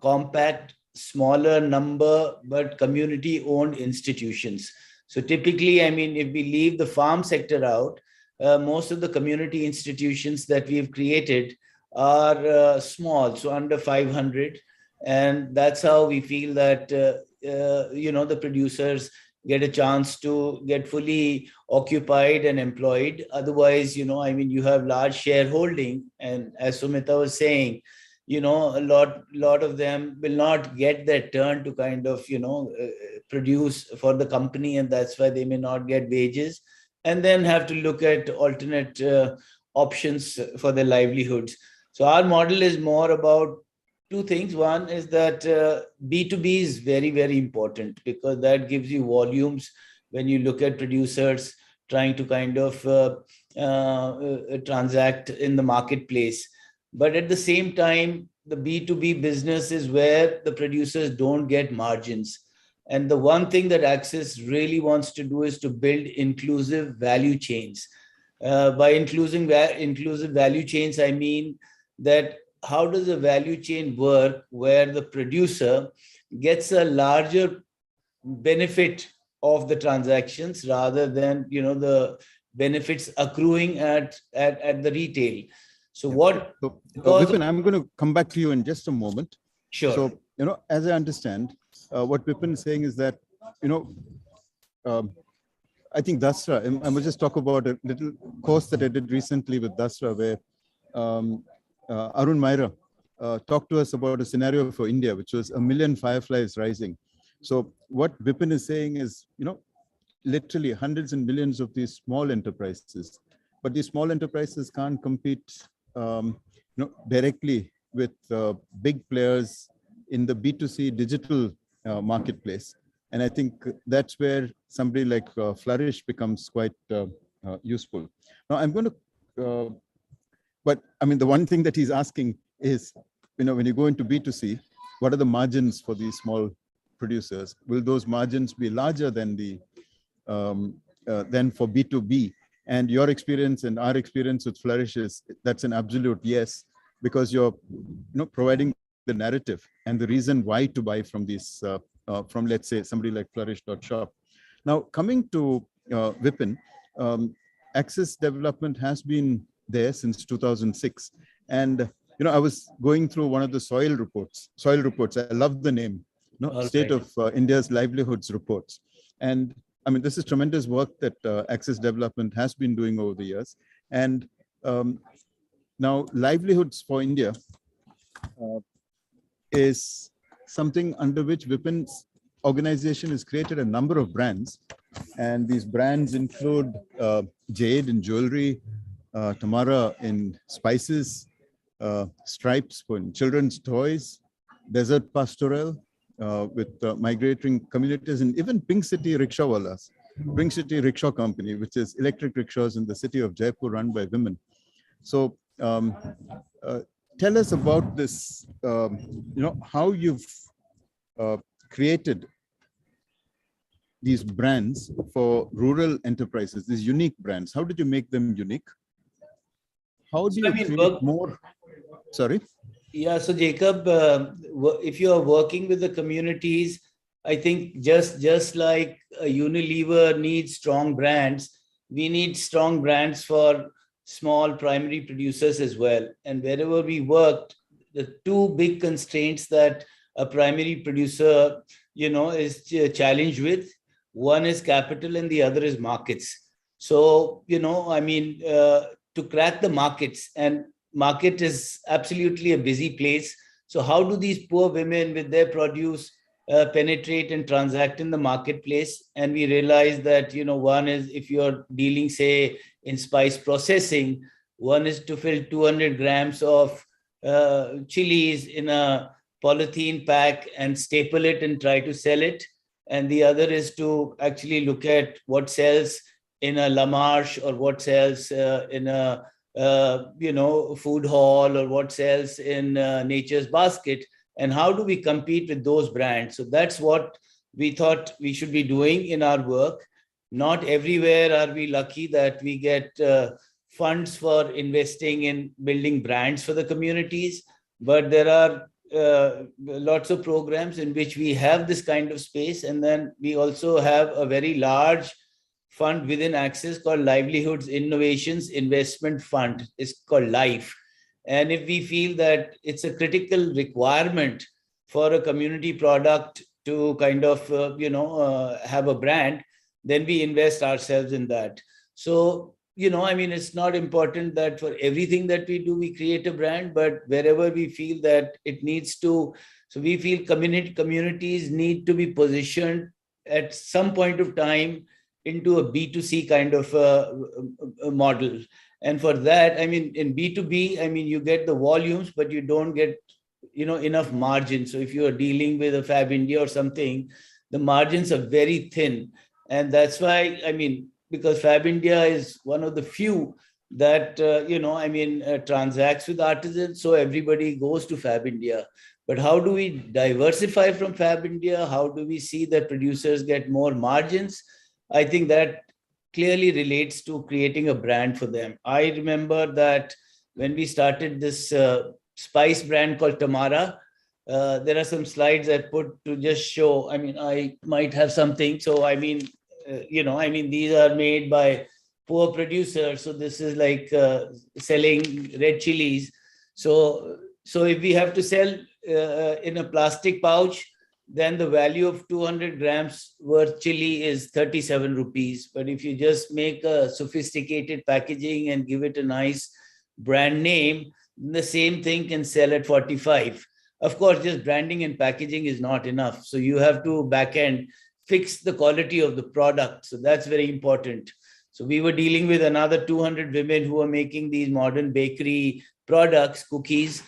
compact, smaller number, but community-owned institutions. So typically, I mean, if we leave the farm sector out, most of the community institutions that we've created are small, so under 500. And that's how we feel that, the producers get a chance to get fully occupied and employed. Otherwise, you have large shareholding. And as Sumita was saying, a lot of them will not get their turn to kind of, produce for the company. And that's why they may not get wages and then have to look at alternate options for their livelihoods. So our model is more about two things. One is that B2B is very, very important because that gives you volumes when you look at producers trying to kind of transact in the marketplace. But at the same time, the B2B business is where the producers don't get margins. And the one thing that Access really wants to do is to build inclusive value chains. By inclusive value chains, I mean that how does the value chain work where the producer gets a larger benefit of the transactions rather than the benefits accruing at the retail. So what? Vipin, I'm going to come back to you in just a moment. Sure. So as I understand, what Vipin is saying is that I think Dasra. I will just talk about a little course that I did recently with Dasra, where Arun Myra talked to us about a scenario for India, which was 1 million fireflies rising. So what Vipin is saying is, literally hundreds and millions of these small enterprises, but these small enterprises can't compete, directly with big players in the B2C digital marketplace. And I think that's where somebody like Flourish becomes quite useful. Now I'm going to, but I mean, the one thing that he's asking is, when you go into B2C, what are the margins for these small producers? Will those margins be larger than than for B2B? And your experience and our experience with Flourish is that's an absolute yes, because you're providing the narrative and the reason why to buy from these from, let's say, somebody like Flourish.shop. Now coming to Vipin, Access development has been there since 2006, and I was going through one of the soil reports. I love the name, State of India's Livelihoods reports. And I mean, this is tremendous work that Access Development has been doing over the years. And now Livelihoods for India is something under which Vipin's organization has created a number of brands. And these brands include Jade in jewelry, Tamara in spices, Stripes for children's toys, Desert Pastoral with migrating communities, and even Pink City Rickshawalas, Pink City Rickshaw Company, which is electric rickshaws in the city of Jaipur run by women. So tell us about this, how you've created these brands for rural enterprises, these unique brands. How did you make them unique? How do you create more? Sorry? Yeah, so Jacob, if you are working with the communities, I think just like Unilever needs strong brands, we need strong brands for small primary producers as well. And wherever we worked, the two big constraints that a primary producer, is challenged with, one is capital and the other is markets. So, to crack the markets, and market is absolutely a busy place. So how do these poor women with their produce penetrate and transact in the marketplace? And we realize that, one is, if you're dealing, say, in spice processing, one is to fill 200 grams of chilies in a polythene pack and staple it and try to sell it. And the other is to actually look at what sells in a La Marche, or what sells in a food hall, or what sells in Nature's Basket, and how do we compete with those brands? So that's what we thought we should be doing in our work. Not everywhere are we lucky that we get funds for investing in building brands for the communities, but there are lots of programs in which we have this kind of space. And then we also have a very large fund within Access called Livelihoods Innovations Investment Fund. It's called LIFE. And if we feel that it's a critical requirement for a community product to kind of, have a brand, then we invest ourselves in that. So, it's not important that for everything that we do, we create a brand, but wherever we feel that it needs to, so we feel communities need to be positioned at some point of time into a B2C kind of a model. And for that, in B2B, you get the volumes, but you don't get, enough margin. So if you are dealing with a Fab India or something, the margins are very thin. And that's why, because Fab India is one of the few that, transacts with artisans. So everybody goes to Fab India. But how do we diversify from Fab India? How do we see that producers get more margins? I think that clearly relates to creating a brand for them. I remember that when we started this spice brand called Tamara, there are some slides I put to just show. I might have something. So, these are made by poor producers. So this is like selling red chilies. So if we have to sell in a plastic pouch, then the value of 200 grams worth chili is 37 rupees. But if you just make a sophisticated packaging and give it a nice brand name, the same thing can sell at 45. Of course, just branding and packaging is not enough. So you have to back end fix the quality of the product. So that's very important. So we were dealing with another 200 women who are making these modern bakery products, cookies.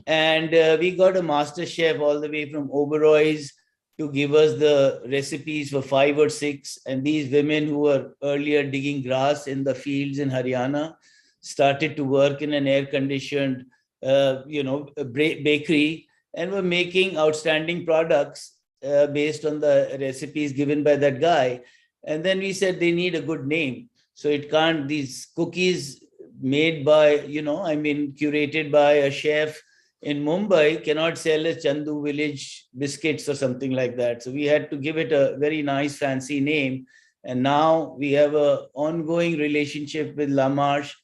And we got a master chef all the way from Oberoi's to give us the recipes for 5 or 6. And these women who were earlier digging grass in the fields in Haryana started to work in an air-conditioned, bakery, and were making outstanding products based on the recipes given by that guy. And then we said they need a good name. So it can't, these cookies made by, curated by a chef in Mumbai cannot sell as Chandu Village biscuits or something like that. So we had to give it a very nice, fancy name. And now we have an ongoing relationship with La Marche.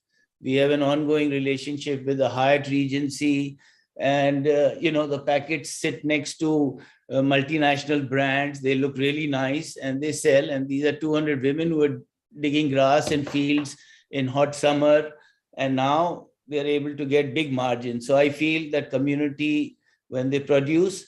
We have an ongoing relationship with the Hyatt Regency. And, the packets sit next to multinational brands. They look really nice and they sell. And these are 200 women who are digging grass in fields in hot summer. And now they are able to get big margins. So I feel that community, when they produce,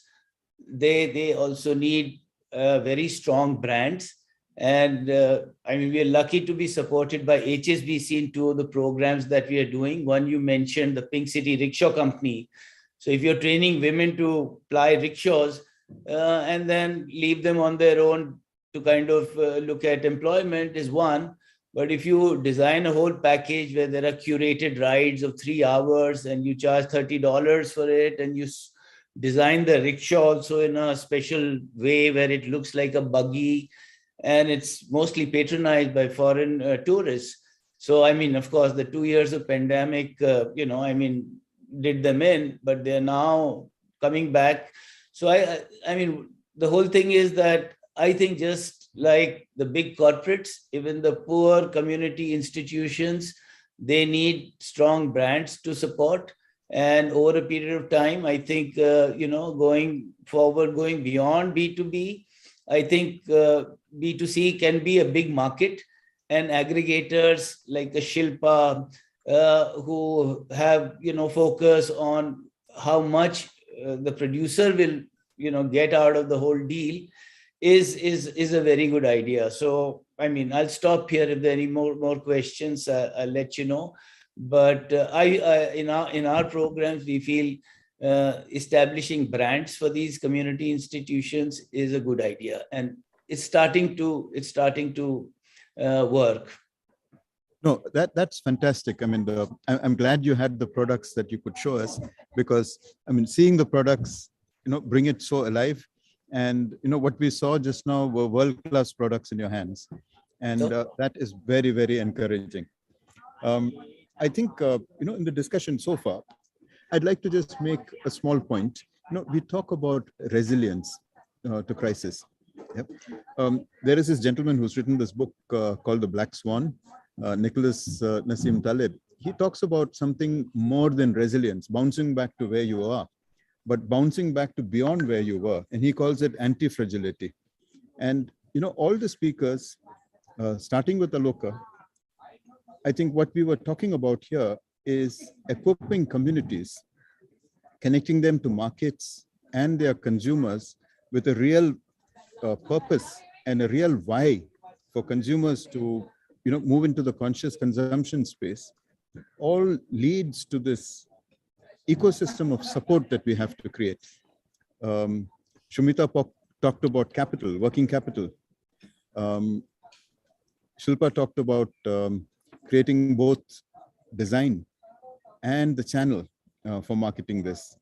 they also need very strong brands. And we are lucky to be supported by HSBC in 2 of the programs that we are doing. One, you mentioned the Pink City Rickshaw Company. So if you're training women to ply rickshaws and then leave them on their own to kind of look at employment is one. But if you design a whole package where there are curated rides of 3 hours and you charge $30 for it, and you design the rickshaw also in a special way where it looks like a buggy, and it's mostly patronized by foreign tourists. So, of course, the 2 years of pandemic, did them in, but they're now coming back. So I mean, the whole thing is that I think just like the big corporates, even the poor community institutions, they need strong brands to support. And over a period of time, I think, going forward, going beyond B2B, I think B2C can be a big market, and aggregators like the Shilpa, who have, focus on how much the producer will, get out of the whole deal is a very good idea. So, I mean, I'll stop here. If there are any more questions, I'll let you know. But in our programs, we feel establishing brands for these community institutions is a good idea, and it's starting to work. No, that's fantastic. I mean, I'm glad you had the products that you could show us, because I mean, seeing the products, bring it so alive. And what we saw just now were world-class products in your hands, and that is very, very encouraging. I think in the discussion so far, I'd like to just make a small point. We talk about resilience to crisis. Yep. There is this gentleman who's written this book called The Black Swan, Nicholas Nassim Taleb. He talks about something more than resilience, bouncing back to where you are, but bouncing back to beyond where you were. And he calls it anti-fragility. And, all the speakers, starting with Aloka, I think what we were talking about here is equipping communities, connecting them to markets and their consumers with a real purpose and a real why for consumers to move into the conscious consumption space, all leads to this ecosystem of support that we have to create. Shumita talked about capital, working capital. Shilpa talked about creating both design and the channel for marketing this.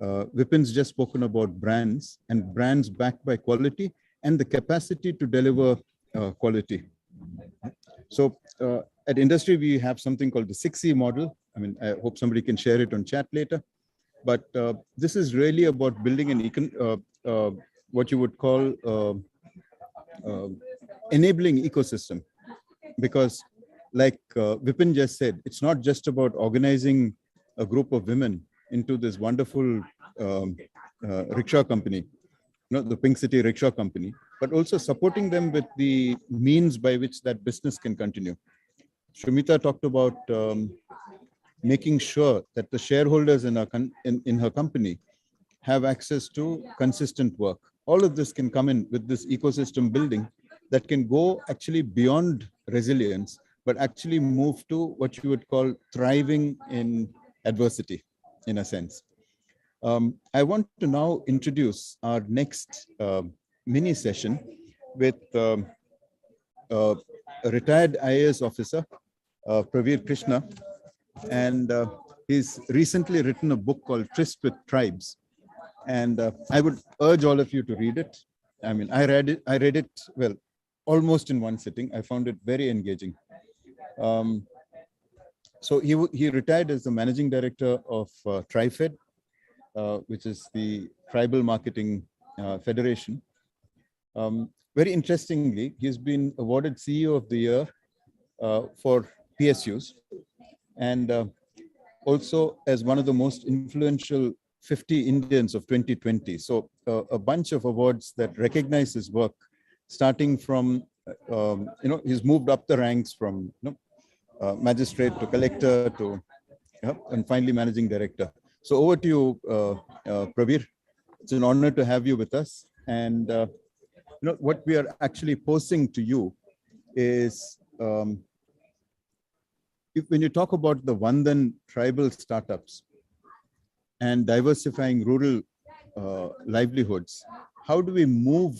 Vipin's just spoken about brands, and brands backed by quality and the capacity to deliver quality. So at Industree, we have something called the 6C model. I mean, I hope somebody can share it on chat later. But this is really about building an what you would call enabling ecosystem. Because like Vipin just said, it's not just about organizing a group of women into this wonderful rickshaw company, the Pink City Rickshaw Company, but also supporting them with the means by which that business can continue. Shumita talked about making sure that the shareholders in her company have access to consistent work. All of this can come in with this ecosystem building that can go actually beyond resilience, but actually move to what you would call thriving in adversity, in a sense. I want to now introduce our next mini session with a retired IAS officer, Praveer Krishna, and he's recently written a book called Tryst with Tribes. And I would urge all of you to read it. I mean, I read it, well, almost in one sitting. I found it very engaging. So he retired as the managing director of TriFed, which is the Tribal Marketing Federation. Very interestingly, he's been awarded CEO of the Year for PSUs, and also as one of the most influential 50 Indians of 2020. So a bunch of awards that recognize his work, starting from, he's moved up the ranks from magistrate to collector to, and finally managing director. So over to you, Praveer. It's an honor to have you with us. And what we are actually posing to you is, when you talk about the Vandan tribal startups and diversifying rural livelihoods, how do we move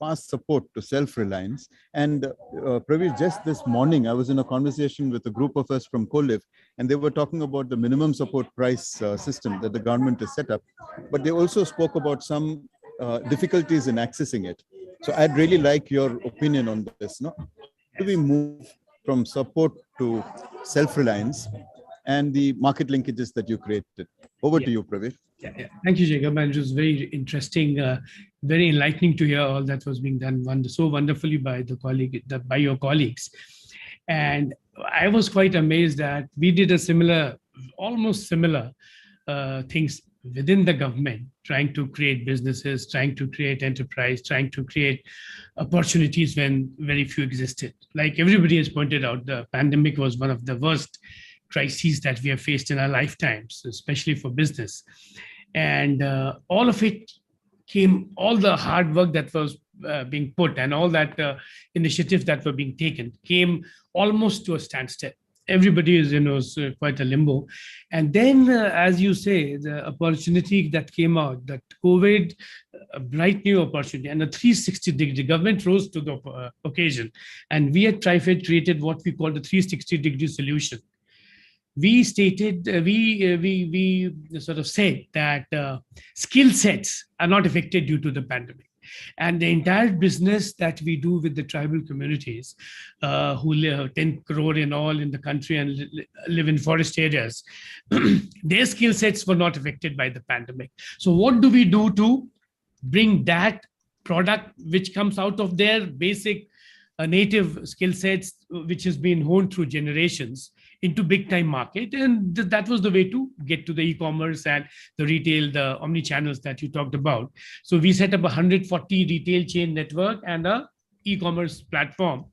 past support to self-reliance? And Praveer, just this morning, I was in a conversation with a group of us from CoLive, and they were talking about the minimum support price system that the government has set up, but they also spoke about some difficulties in accessing it. So I'd really like your opinion on this. How do we move from support to self-reliance? and the market linkages that you created. Over to you, Praveer. Yeah. Thank you, Jacob. And it was very interesting, very enlightening to hear all that was being done so wonderfully by by your colleagues. And I was quite amazed that we did a similar, almost similar things within the government, trying to create businesses, trying to create enterprise, trying to create opportunities when very few existed. Like everybody has pointed out, the pandemic was one of the worst crises that we have faced in our lifetimes, especially for business. And all of it came, all the hard work that was being put and all that initiatives that were being taken came almost to a standstill. Everybody is, quite a limbo. And then, as you say, the opportunity that came out, that COVID, a bright new opportunity and a 360-degree, government rose to the occasion. And we at TriFed created what we call the 360-degree solution. We stated, we sort of said that skill sets are not affected due to the pandemic. And the entire business that we do with the tribal communities who live 10 crore in all in the country and live in forest areas, their skill sets were not affected by the pandemic. So what do we do to bring that product which comes out of their basic native skill sets, which has been honed through generations, into big time market? And that was the way to get to the e-commerce and the retail, the omni-channels that you talked about. So we set up a 140 retail chain network and a e-commerce platform,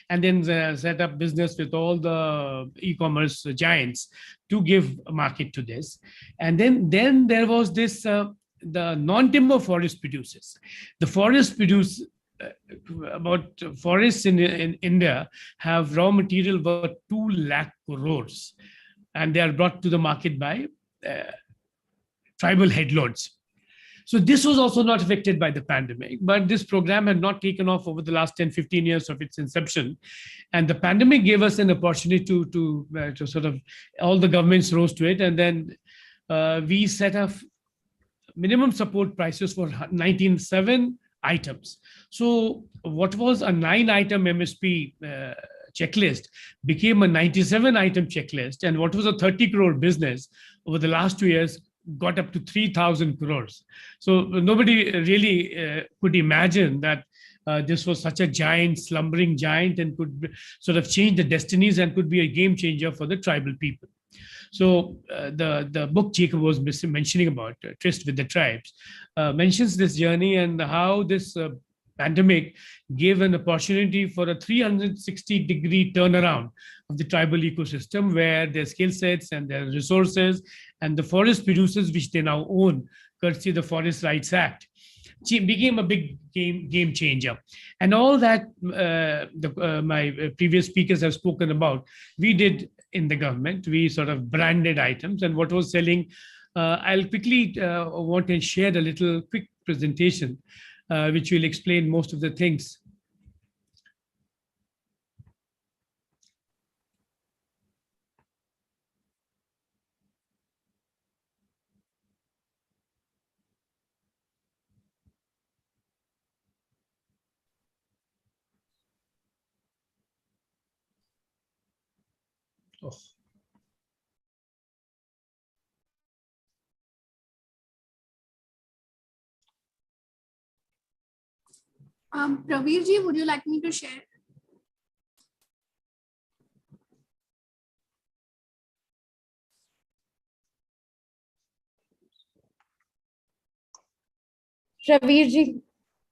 and then set up business with all the e-commerce giants to give a market to this. And then there was this, the non-timber forest producers. The forest produce about forests in India have raw material worth 2 lakh crores, and they are brought to the market by tribal headlords. So this was also not affected by the pandemic, but this program had not taken off over the last 10, 15 years of its inception. And the pandemic gave us an opportunity to sort of, all the governments rose to it. And then we set up minimum support prices for 97 items. So what was a 9-item MSP checklist became a 97-item checklist, and what was a 30 crore business over the last 2 years got up to 3,000 crores. So nobody really could imagine that this was such a giant, slumbering giant, and could sort of change the destinies and could be a game changer for the tribal people. So the book Jacob was mentioning about, Tryst with the Tribes, mentions this journey and how this pandemic gave an opportunity for a 360-degree turnaround of the tribal ecosystem, where their skill sets and their resources and the forest producers, which they now own, courtesy the Forest Rights Act, became a big game changer. And all that my previous speakers have spoken about, we did in the government. We sort of branded items, and what was selling. I'll quickly want to share a little quick presentation, which will explain most of the things. Oh. Praveer ji, would you like me to share? Praveer ji,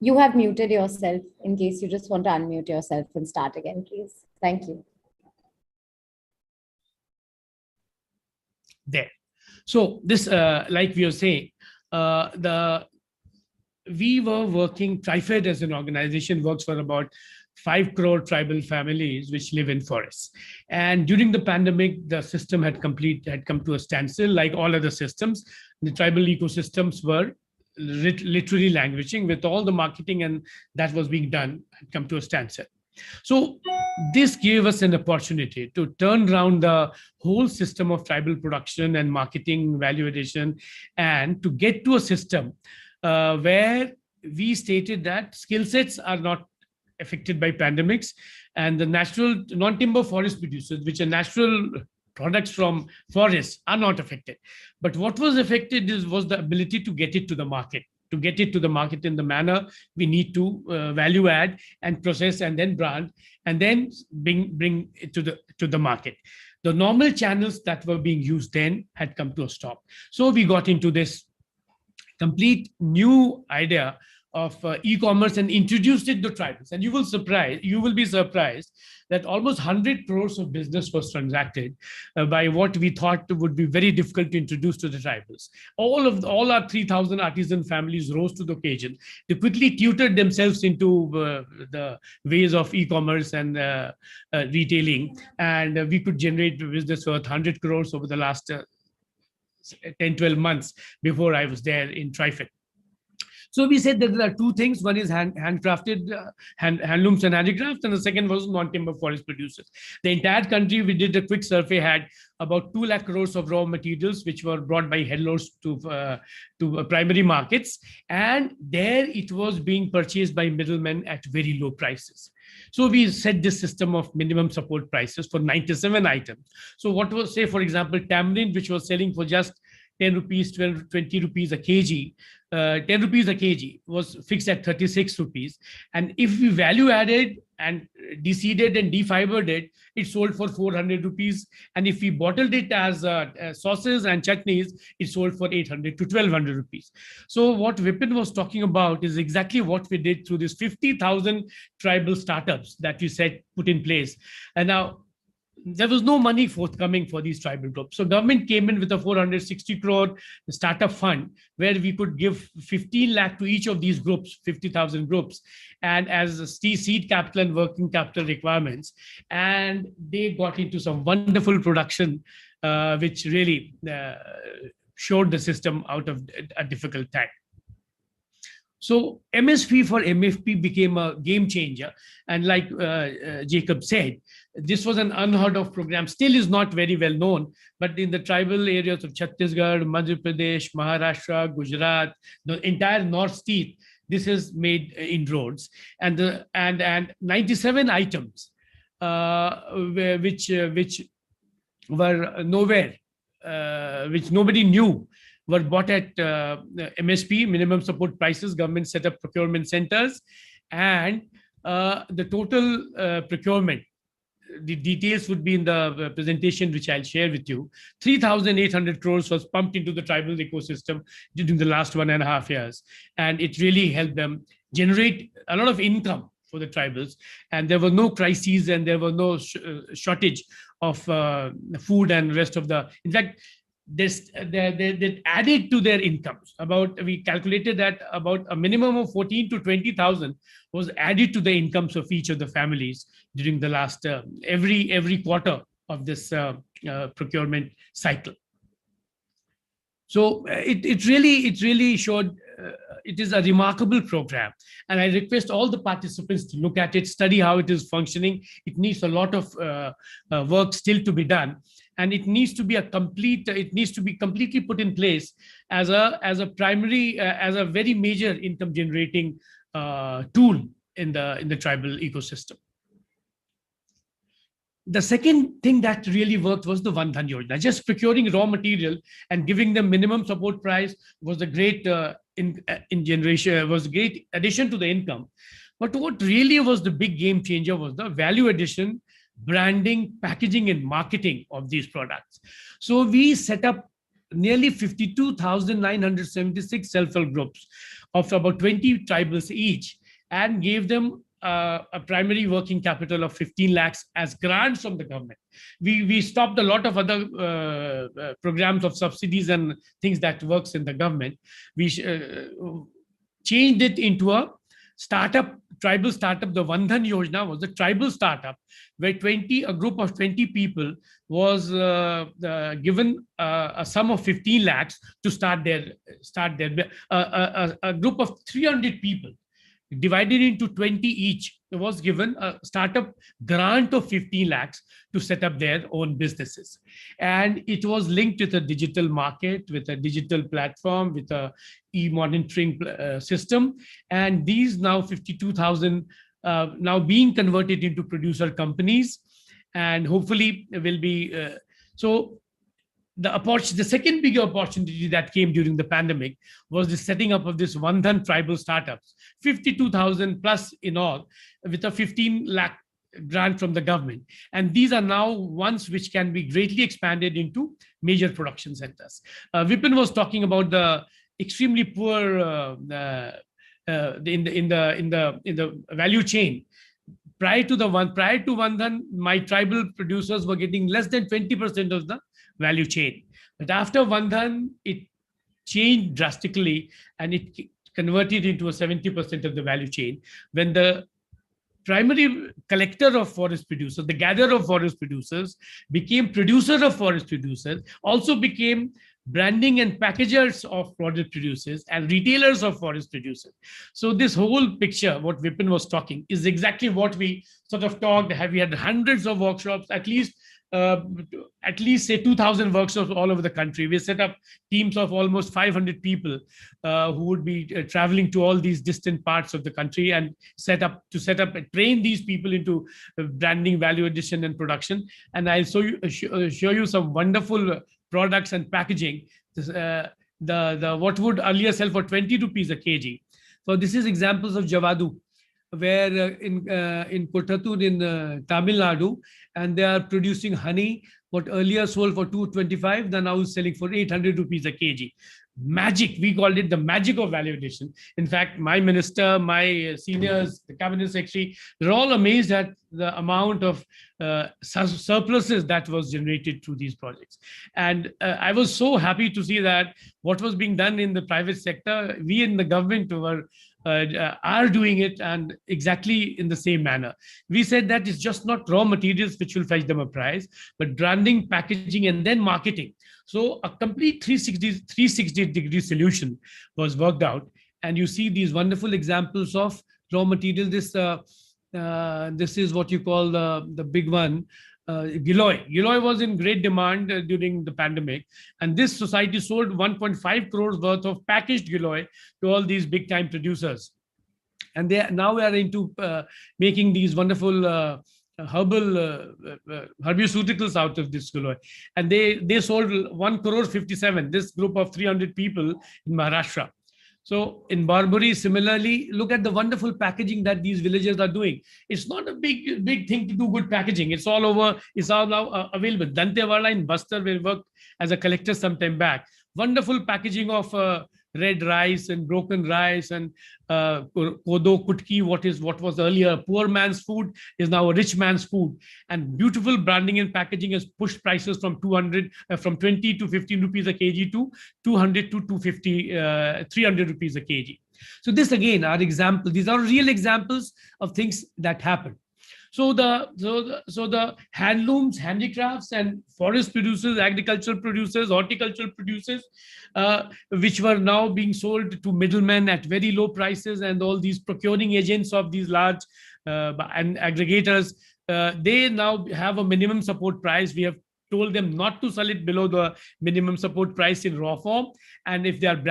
you have muted yourself. In case you just want to unmute yourself and start again, please. Thank you. There. So this, like we were saying, we were working, TriFed as an organization works for about 5 crore tribal families which live in forests. And during the pandemic, the system had come to a standstill. Like all other systems, the tribal ecosystems were literally languishing, with all the marketing and that was being done had come to a standstill. So this gave us an opportunity to turn around the whole system of tribal production and marketing, value addition, and to get to a system where we stated that skill sets are not affected by pandemics, and the natural non-timber forest producers, which are natural products from forests are not affected. But what was affected was the ability to get it to the market. To get it to the market in the manner we need to value add and process and then brand and then bring it to the market. The normal channels that were being used then had come to a stop. So we got into this complete new idea of e-commerce and introduced it to tribals. And you will be surprised that almost 100 crores of business was transacted by what we thought would be very difficult to introduce to the tribals. All our 3,000 artisan families rose to the occasion. They quickly tutored themselves into the ways of e-commerce and retailing, and we could generate business worth 100 crores over the last 10, 12 months before I was there in Trifid. So we said that there are two things. One is handcrafted handlooms and handicrafts, and the second was non-timber forest producers. The entire country, we did a quick survey, had about 2 lakh crores of raw materials which were brought by headloads to primary markets, and there it was being purchased by middlemen at very low prices. So we set this system of minimum support prices for 97 items. So what was, say, for example, tamarind, which was selling for just 10 rupees, 12, 20 rupees a kg, 10 rupees a kg was fixed at 36 rupees. And if we value added and de-seeded and defibered it, it sold for 400 rupees. And if we bottled it as sauces and chutneys, it sold for 800 to 1200 rupees. So what Vipin was talking about is exactly what we did through these 50,000 tribal startups that we put in place. And now, there was no money forthcoming for these tribal groups. So government came in with a 460 crore startup fund where we could give 15 lakh to each of these groups, 50,000 groups, and as seed capital and working capital requirements. And they got into some wonderful production, which really showed the system out of a difficult time. So MSP for MFP became a game changer. And like Jacob said, this was an unheard of program, still is not very well known, but in the tribal areas of Chhattisgarh, Madhya Pradesh, Maharashtra, Gujarat, the entire Northeast, this has made inroads. And 97 items which were nowhere, which nobody knew, were bought at MSP, minimum support prices. Government set up procurement centers, and the total procurement, the details would be in the presentation which I'll share with you. 3,800 crores was pumped into the tribal ecosystem during the last 1.5 years. And it really helped them generate a lot of income for the tribals. And there were no crises and there were no shortage of food and rest of the, in fact, they added to their incomes. We calculated that about a minimum of 14 to 20,000 was added to the incomes of each of the families during the last every quarter of this procurement cycle. So it really showed it is a remarkable program, and I request all the participants to look at it, study how it is functioning. It needs a lot of work still to be done. And it needs to be completely put in place as a primary, as a very major income generating tool in the tribal ecosystem. The second thing that really worked was the Van Dhan Yojana. Just procuring raw material and giving them minimum support price was a great was a great addition to the income. But what really was the big game changer was the value addition, branding, packaging, and marketing of these products. So we set up nearly 52,976 self-help groups of about 20 tribals each, and gave them a primary working capital of 15 lakhs as grants from the government. We stopped a lot of other programs of subsidies and things that works in the government. We changed it into a tribal startup. The Van Dhan Yojana was the tribal startup where a group of 20 people was given a sum of 15 lakhs to start their a group of 300 people divided into 20 each was given a startup grant of 15 lakhs to set up their own businesses. And it was linked with a digital market, with a digital platform, with a e-monitoring system. And these now 52,000 now being converted into producer companies, and hopefully will be So the second bigger opportunity that came during the pandemic was the setting up of this Vandhan tribal startups, 52,000 plus in all, with a 15 lakh grant from the government. And these are now ones which can be greatly expanded into major production centers. Vipin was talking about the extremely poor in the value chain. Prior to Vandhan, my tribal producers were getting less than 20% of the value chain. But after Vandhan, it changed drastically and it converted into a 70% of the value chain. When the primary collector of forest producers, the gatherer of forest producers, became producer of forest producers, also became branding and packagers of forest producers and retailers of forest producers. So this whole picture, what Vipin was talking, is exactly what we sort of talked. We had hundreds of workshops, at least say 2,000 workshops all over the country. We set up teams of almost 500 people who would be traveling to all these distant parts of the country and set up and train these people into branding, value addition, and production. And I'll show you some wonderful products and packaging. The what would earlier sell for 20 rupees a kg. So this is examples of Javadu, where in Kottatur in Tamil Nadu, and they are producing honey, what earlier sold for 225, they're now selling for 800 rupees a kg. Magic, we called it the magic of value addition. In fact, my minister, my seniors, the cabinet secretary, they're all amazed at the amount of surpluses that was generated through these projects. And I was so happy to see that what was being done in the private sector, we in the government are doing it, and exactly in the same manner. We said that it's just not raw materials which will fetch them a price, but branding, packaging, and then marketing. So a complete 360-degree solution was worked out. And you see these wonderful examples of raw material. This is what you call the big one, Giloy. Giloy was in great demand during the pandemic, and this society sold 1.5 crores worth of packaged Giloy to all these big time producers. And they now are into making these wonderful herbal herbaceuticals out of this Giloy. And they sold 1 crore 57, this group of 300 people in Maharashtra. So in Barbary, similarly, look at the wonderful packaging that these villagers are doing. It's not a big thing to do good packaging. It's all over. It's all now available. Dantewala in Bastar, where we worked as a collector some time back. Wonderful packaging of red rice and broken rice and kodo kutki, what was earlier a poor man's food is now a rich man's food. And beautiful branding and packaging has pushed prices from 20 to 15 rupees a kg to 200 to 250, 300 rupees a kg. So this again are examples. These are real examples of things that happen. So the handlooms, handicrafts, and forest producers, agricultural producers, horticultural producers, which were now being sold to middlemen at very low prices, and all these procuring agents of these large and aggregators, they now have a minimum support price. We have told them not to sell it below the minimum support price in raw form. And if they are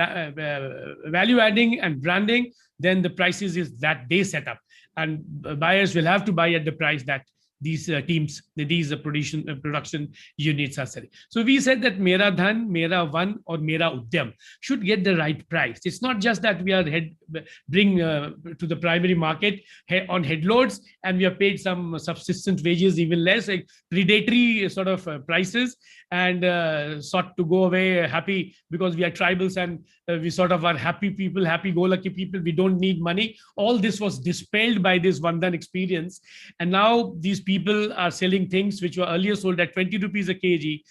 value adding and branding, then the prices is that they set up. And buyers will have to buy at the price that these teams, these production units are selling. So we said that Mera Dhan, Mera Van, or Mera Udyam should get the right price. It's not just that we are bring to the primary market on headloads and we are paid some subsistence wages, even less, like predatory sort of prices, and sought to go away happy because we are tribals and we sort of are happy people, happy-go-lucky people. We don't need money. All this was dispelled by this Vandhan experience. And now these people are selling things which were earlier sold at 20 rupees a kg.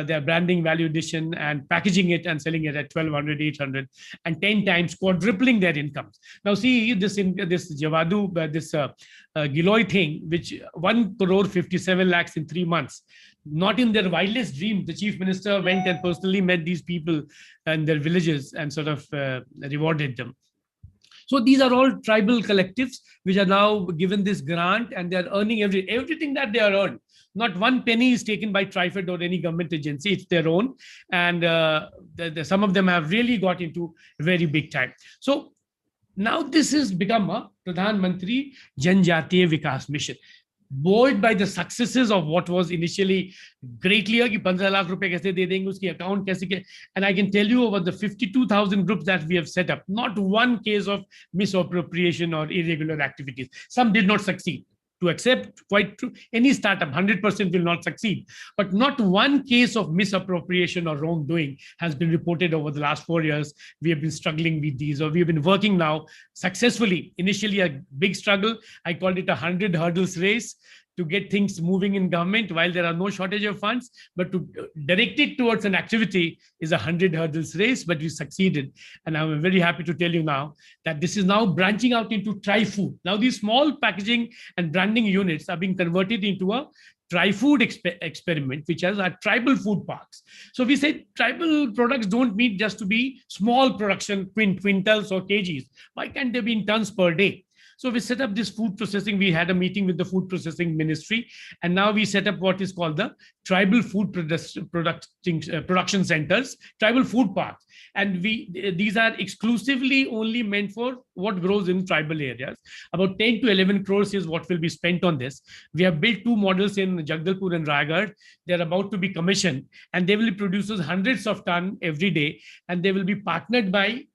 They're branding, value addition, and packaging it and selling it at 1,200, 800, and 10 times, quadrupling their incomes. Now see this Javadu, this Giloy thing, which 1 crore 57 lakhs in 3 months. Not in their wildest dream, the chief minister went and personally met these people and their villages and sort of rewarded them. So these are all tribal collectives which are now given this grant, and they're earning everything that they are earned. Not one penny is taken by TriFed or any government agency. It's their own. And some of them have really got into very big time. So now this has become a Pradhan Mantri Janjatiya Vikas Mission. buoyed by the successes of what was initially great clear कि 15 लाख रुपए कैसे दे देंगे उसकी account कैसे के, and I can tell you over the 52,000 groups that we have set up, not one case of misappropriation or irregular activities. Some did not succeed. To accept, quite true, any startup 100% will not succeed, but not one case of misappropriation or wrongdoing has been reported over the last 4 years. We have been struggling with these, or we have been working now successfully. Initially a big struggle, I called it a 100 hurdles race to get things moving in government while there are no shortage of funds, but to direct it towards an activity is a 100 hurdles race, but we succeeded. And I'm very happy to tell you now that this is now branching out into tri-food. Now these small packaging and branding units are being converted into a tri-food experiment, which has our tribal food parks. So we said tribal products don't need just to be small production, quintals or kgs. Why can't they be in tons per day? So we set up this food processing. We had a meeting with the food processing ministry, and now we set up what is called the tribal food production centers, tribal food parks. And these are exclusively only meant for what grows in tribal areas. About 10 to 11 crores is what will be spent on this. We have built 2 models in Jagdalpur and Raigad. They're about to be commissioned, and they will produce hundreds of tons every day, and they will be partnered by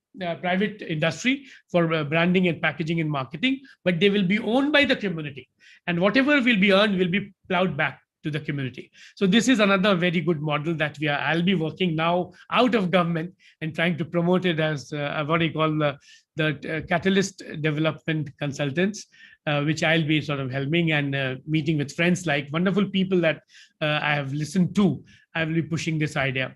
private industry for branding and packaging and marketing, but they will be owned by the community, and whatever will be earned will be plowed back to the community. So this is another very good model that I'll be working now out of government and trying to promote it as what I call the catalyst development consultants, which I'll be sort of helping and meeting with friends like wonderful people that I have listened to. I will be pushing this idea.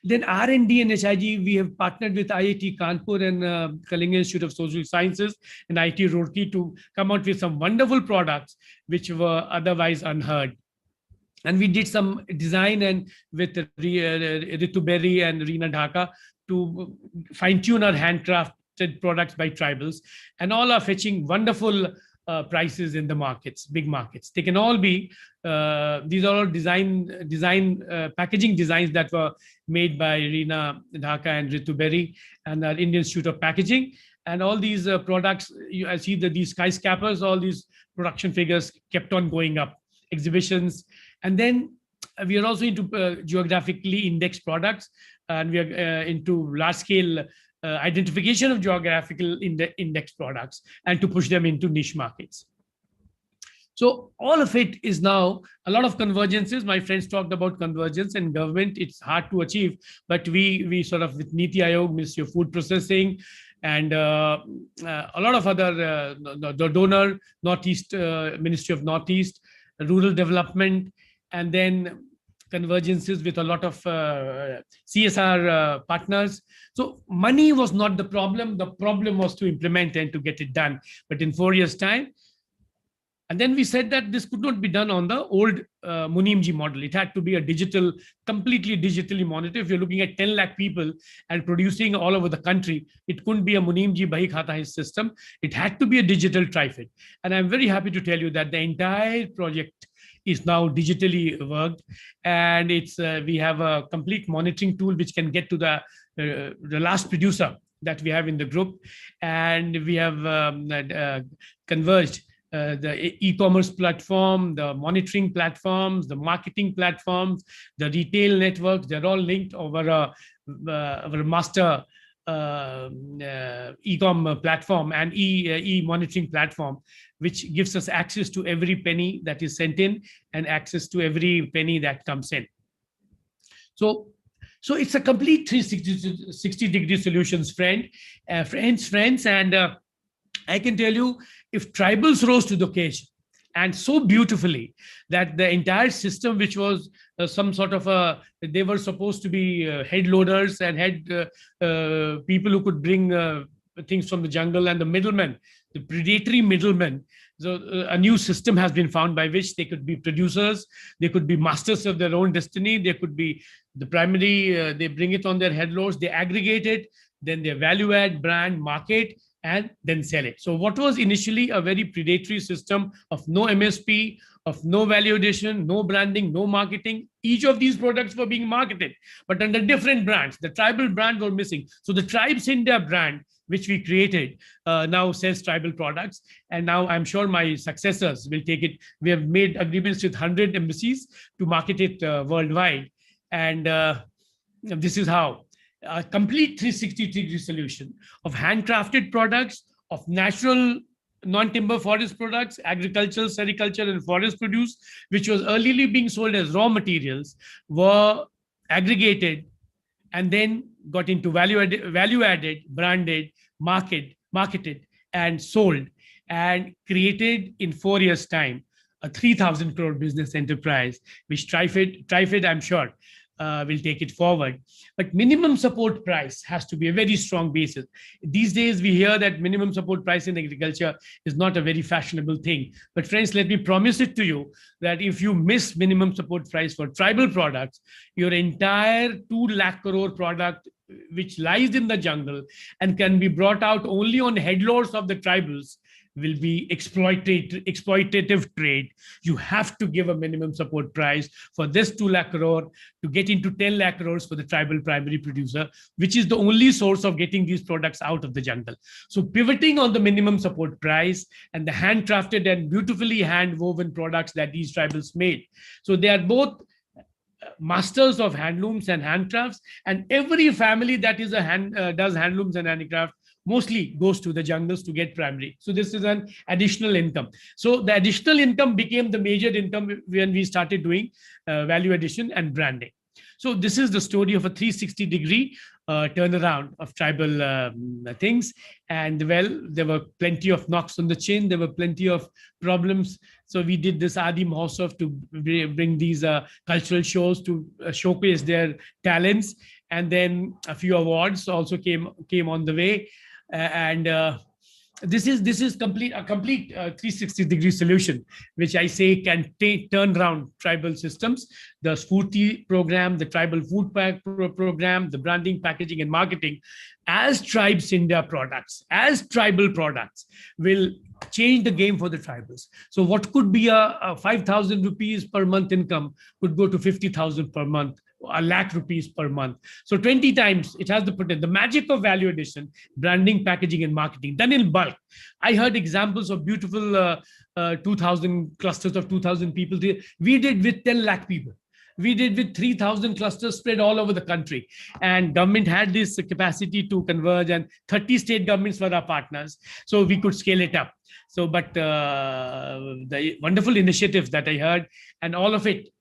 Then R&D and HIG, we have partnered with IIT Kanpur and Kalinga Institute of Social Sciences and IIT Roorkee to come out with some wonderful products which were otherwise unheard. And we did some design and with Ritu Berry and Reena Dhaka to fine-tune our handcrafted products by tribals, and all are fetching wonderful prices in the markets, big markets. They can all be, these are all packaging designs that were made by Reena Dhaka and Ritu Berry and our Indian Institute of Packaging. And all these products, I see that these skyscrapers, all these production figures kept on going up, exhibitions. And then we are also into geographically indexed products, and we are into large scale identification of geographical index products and to push them into niche markets. So all of it is now a lot of convergences. My friends talked about convergence and government. It's hard to achieve, but we sort of with Niti Aayog, Ministry of Food Processing, and a lot of other the donor, Northeast, Ministry of Northeast, Rural Development, and then convergences with a lot of CSR partners. So money was not the problem. The problem was to implement and to get it done. But in 4 years' time, and then we said that this could not be done on the old Munimji model. It had to be a digital, completely digitally monitored. If you're looking at 10 lakh people and producing all over the country, it couldn't be a Munimji Bahi Khata Hai system. It had to be a digital TriFit. And I'm very happy to tell you that the entire project is now digitally worked, and it's we have a complete monitoring tool which can get to the last producer that we have in the group, and we have converged the e-commerce platform, the monitoring platforms, the marketing platforms, the retail networks. They're all linked over a master e-com platform and e-monitoring platform, which gives us access to every penny that is sent in and access to every penny that comes in. So it's a complete 360-degree solutions, friends. And I can tell you, if tribals rose to the occasion, and so beautifully that the entire system, which was some sort of they were supposed to be head loaders and head people who could bring things from the jungle, and the middlemen, the predatory middlemen. So a new system has been found by which they could be producers, they could be masters of their own destiny, they could be the primary, they bring it on their head loads, they aggregate it, then they value add, brand, market, and then sell it. So what was initially a very predatory system of no MSP, of no value addition, no branding, no marketing, each of these products were being marketed, but under different brands. The tribal brand were missing. So the tribes in their brand which we created, now sells tribal products. And now I'm sure my successors will take it. We have made agreements with 100 embassies to market it worldwide. And this is how a complete 360-degree solution of handcrafted products, of natural non-timber forest products, agricultural, sericulture, and forest produce, which was earlier being sold as raw materials, were aggregated and then got into value-added, branded, marketed, and sold, and created in 4 years' time a 3,000 crore business enterprise, which Trifid, I'm sure, will take it forward. But minimum support price has to be a very strong basis. These days, we hear that minimum support price in agriculture is not a very fashionable thing. But friends, let me promise it to you that if you miss minimum support price for tribal products, your entire 2 lakh crore product, which lies in the jungle and can be brought out only on headlords of the tribals, will be exploitative trade. You have to give a minimum support price for this 2 lakh crore to get into 10 lakh crores for the tribal primary producer, which is the only source of getting these products out of the jungle. So pivoting on the minimum support price and the handcrafted and beautifully hand-woven products that these tribals made. So they are both masters of handlooms and handcrafts, and every family that is does handlooms and handicraft mostly goes to the jungles to get primary. So this is an additional income. So the additional income became the major income when we started doing value addition and branding. So this is the story of a 360-degree turnaround of tribal things. And well, there were plenty of knocks on the chin. There were plenty of problems. So we did this Adi Mahotsav to bring these cultural shows to showcase their talents. And then a few awards also came on the way. This is a complete 360-degree solution, which I say can turn around tribal systems. The Spurti program, the tribal food pack program, the branding, packaging, and marketing as Tribes India products, as tribal products, will change the game for the tribals. So what could be a 5,000 rupees per month income could go to 50,000 per month, a lakh rupees per month. So 20 times it has the potential. The magic of value addition, branding, packaging, and marketing done in bulk. I heard examples of beautiful 2,000 clusters of 2,000 people. We did with 10 lakh people. We did with 3,000 clusters spread all over the country. And government had this capacity to converge, and 30 state governments were our partners. So we could scale it up. So, but the wonderful initiatives that I heard, and all of it,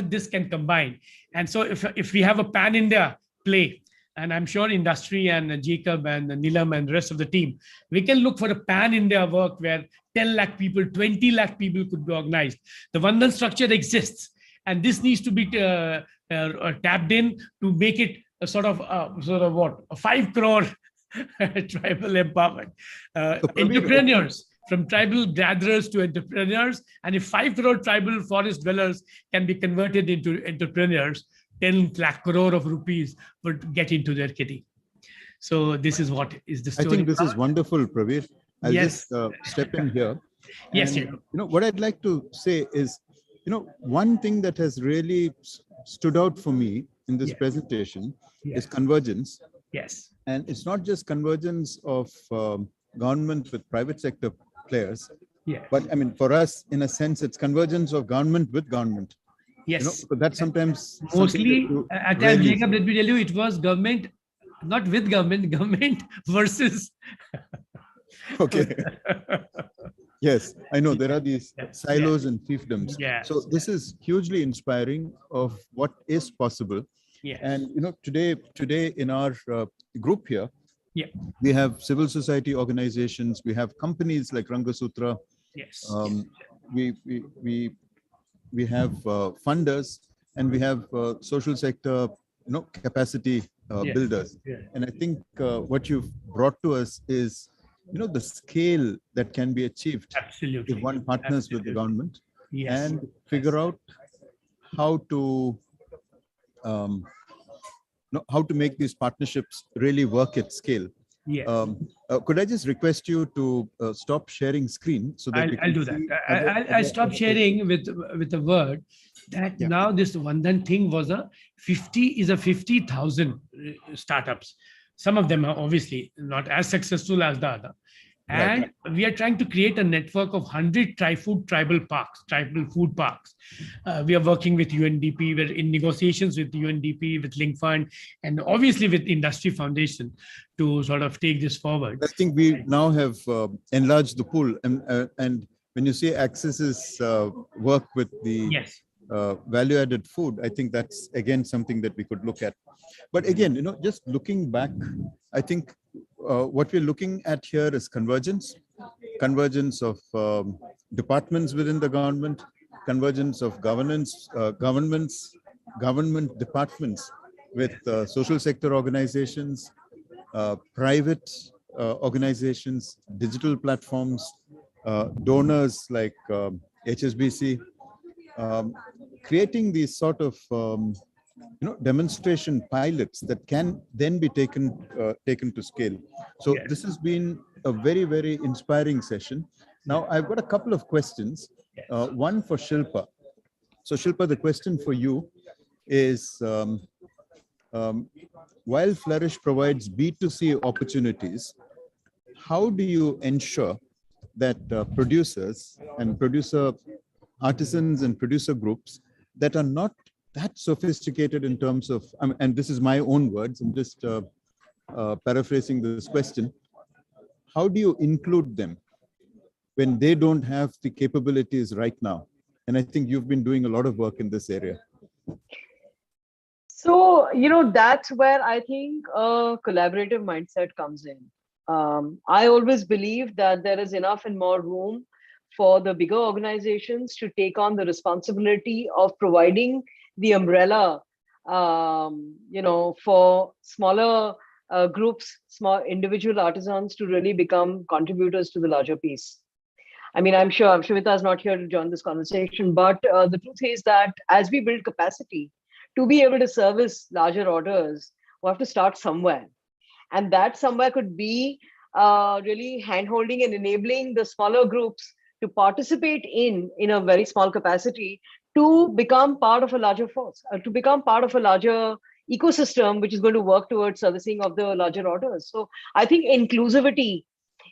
this can combine. And so if we have a pan-India play, and I'm sure Industree and Jacob and Nilam and the rest of the team, we can look for a pan-India work where 10 lakh people, 20 lakh people could be organized. The Vandan structure exists. And this needs to be tapped in to make it a sort of what? A 5 crore tribal empowerment. Entrepreneurs, from tribal gatherers to entrepreneurs. And if 5 crore tribal forest dwellers can be converted into entrepreneurs, 10 lakh crore of rupees would get into their kitty. So this is what is the story. I think this is wonderful, Praveer. I'll just step in here. Yes, you know, what I'd like to say is, one thing that has really stood out for me in this presentation is convergence. Yes. And it's not just convergence of government with private sector players, but I mean, for us, in a sense, it's convergence of government with government. Yes. But that's sometimes mostly at times, Jacob, let me tell you, it was government, not with government, government versus. Okay. Yes, I know there are these silos and fiefdoms. So this is hugely inspiring of what is possible. And today in our group here, we have civil society organizations, we have companies like Rangasutra. Yes. We have funders, and we have social sector, capacity builders. And I think what you've brought to us is the scale that can be achieved if one partners with the government and figure out how to make these partnerships really work at scale. Could I just request you to stop sharing screen so that I'll do that. I'll stop sharing with a word that now this Vandan thing was 50,000 startups. Some of them are obviously not as successful as the other. And we are trying to create a network of 100 tribal food parks. We are working with UNDP, we're in negotiations with UNDP, with Link Fund, and obviously with Industree Foundation to sort of take this forward. I think we now have enlarged the pool. And when you say accesses work with the value-added food, I think that's again something that we could look at. But again, you know, just looking back, I think what we're looking at here is convergence of departments within the government, convergence of government departments with social sector organizations, private organizations, digital platforms, donors like HSBC, creating these sort of demonstration pilots that can then be taken to scale. So this has been a very, very inspiring session. Now I've got a couple of questions. One for Shilpa. So Shilpa, the question for you is, while Flourish provides B2C opportunities, how do you ensure that producers and artisans and producer groups that are not that sophisticated in terms of, and this is my own words, I'm just paraphrasing this question, how do you include them when they don't have the capabilities right now? And I think you've been doing a lot of work in this area. So, that's where I think a collaborative mindset comes in. I always believe that there is enough and more room for the bigger organizations to take on the responsibility of providing the umbrella, for smaller groups, small individual artisans to really become contributors to the larger piece. I mean, I'm sure Shivita is not here to join this conversation, but the truth is that as we build capacity to be able to service larger orders, we have to start somewhere. And that somewhere could be really hand-holding and enabling the smaller groups to participate in a very small capacity to become part of a larger force, to become part of a larger ecosystem, which is going to work towards servicing of the larger orders. So I think inclusivity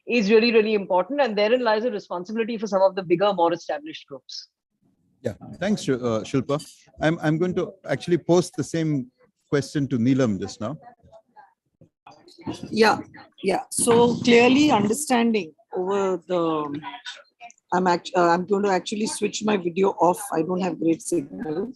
is really, really important. And therein lies a responsibility for some of the bigger, more established groups. Yeah, thanks, Shilpa. I'm going to actually post the same question to Neelam just now. Yeah. So clearly understanding over the, I'm going to actually switch my video off. I don't have great signal.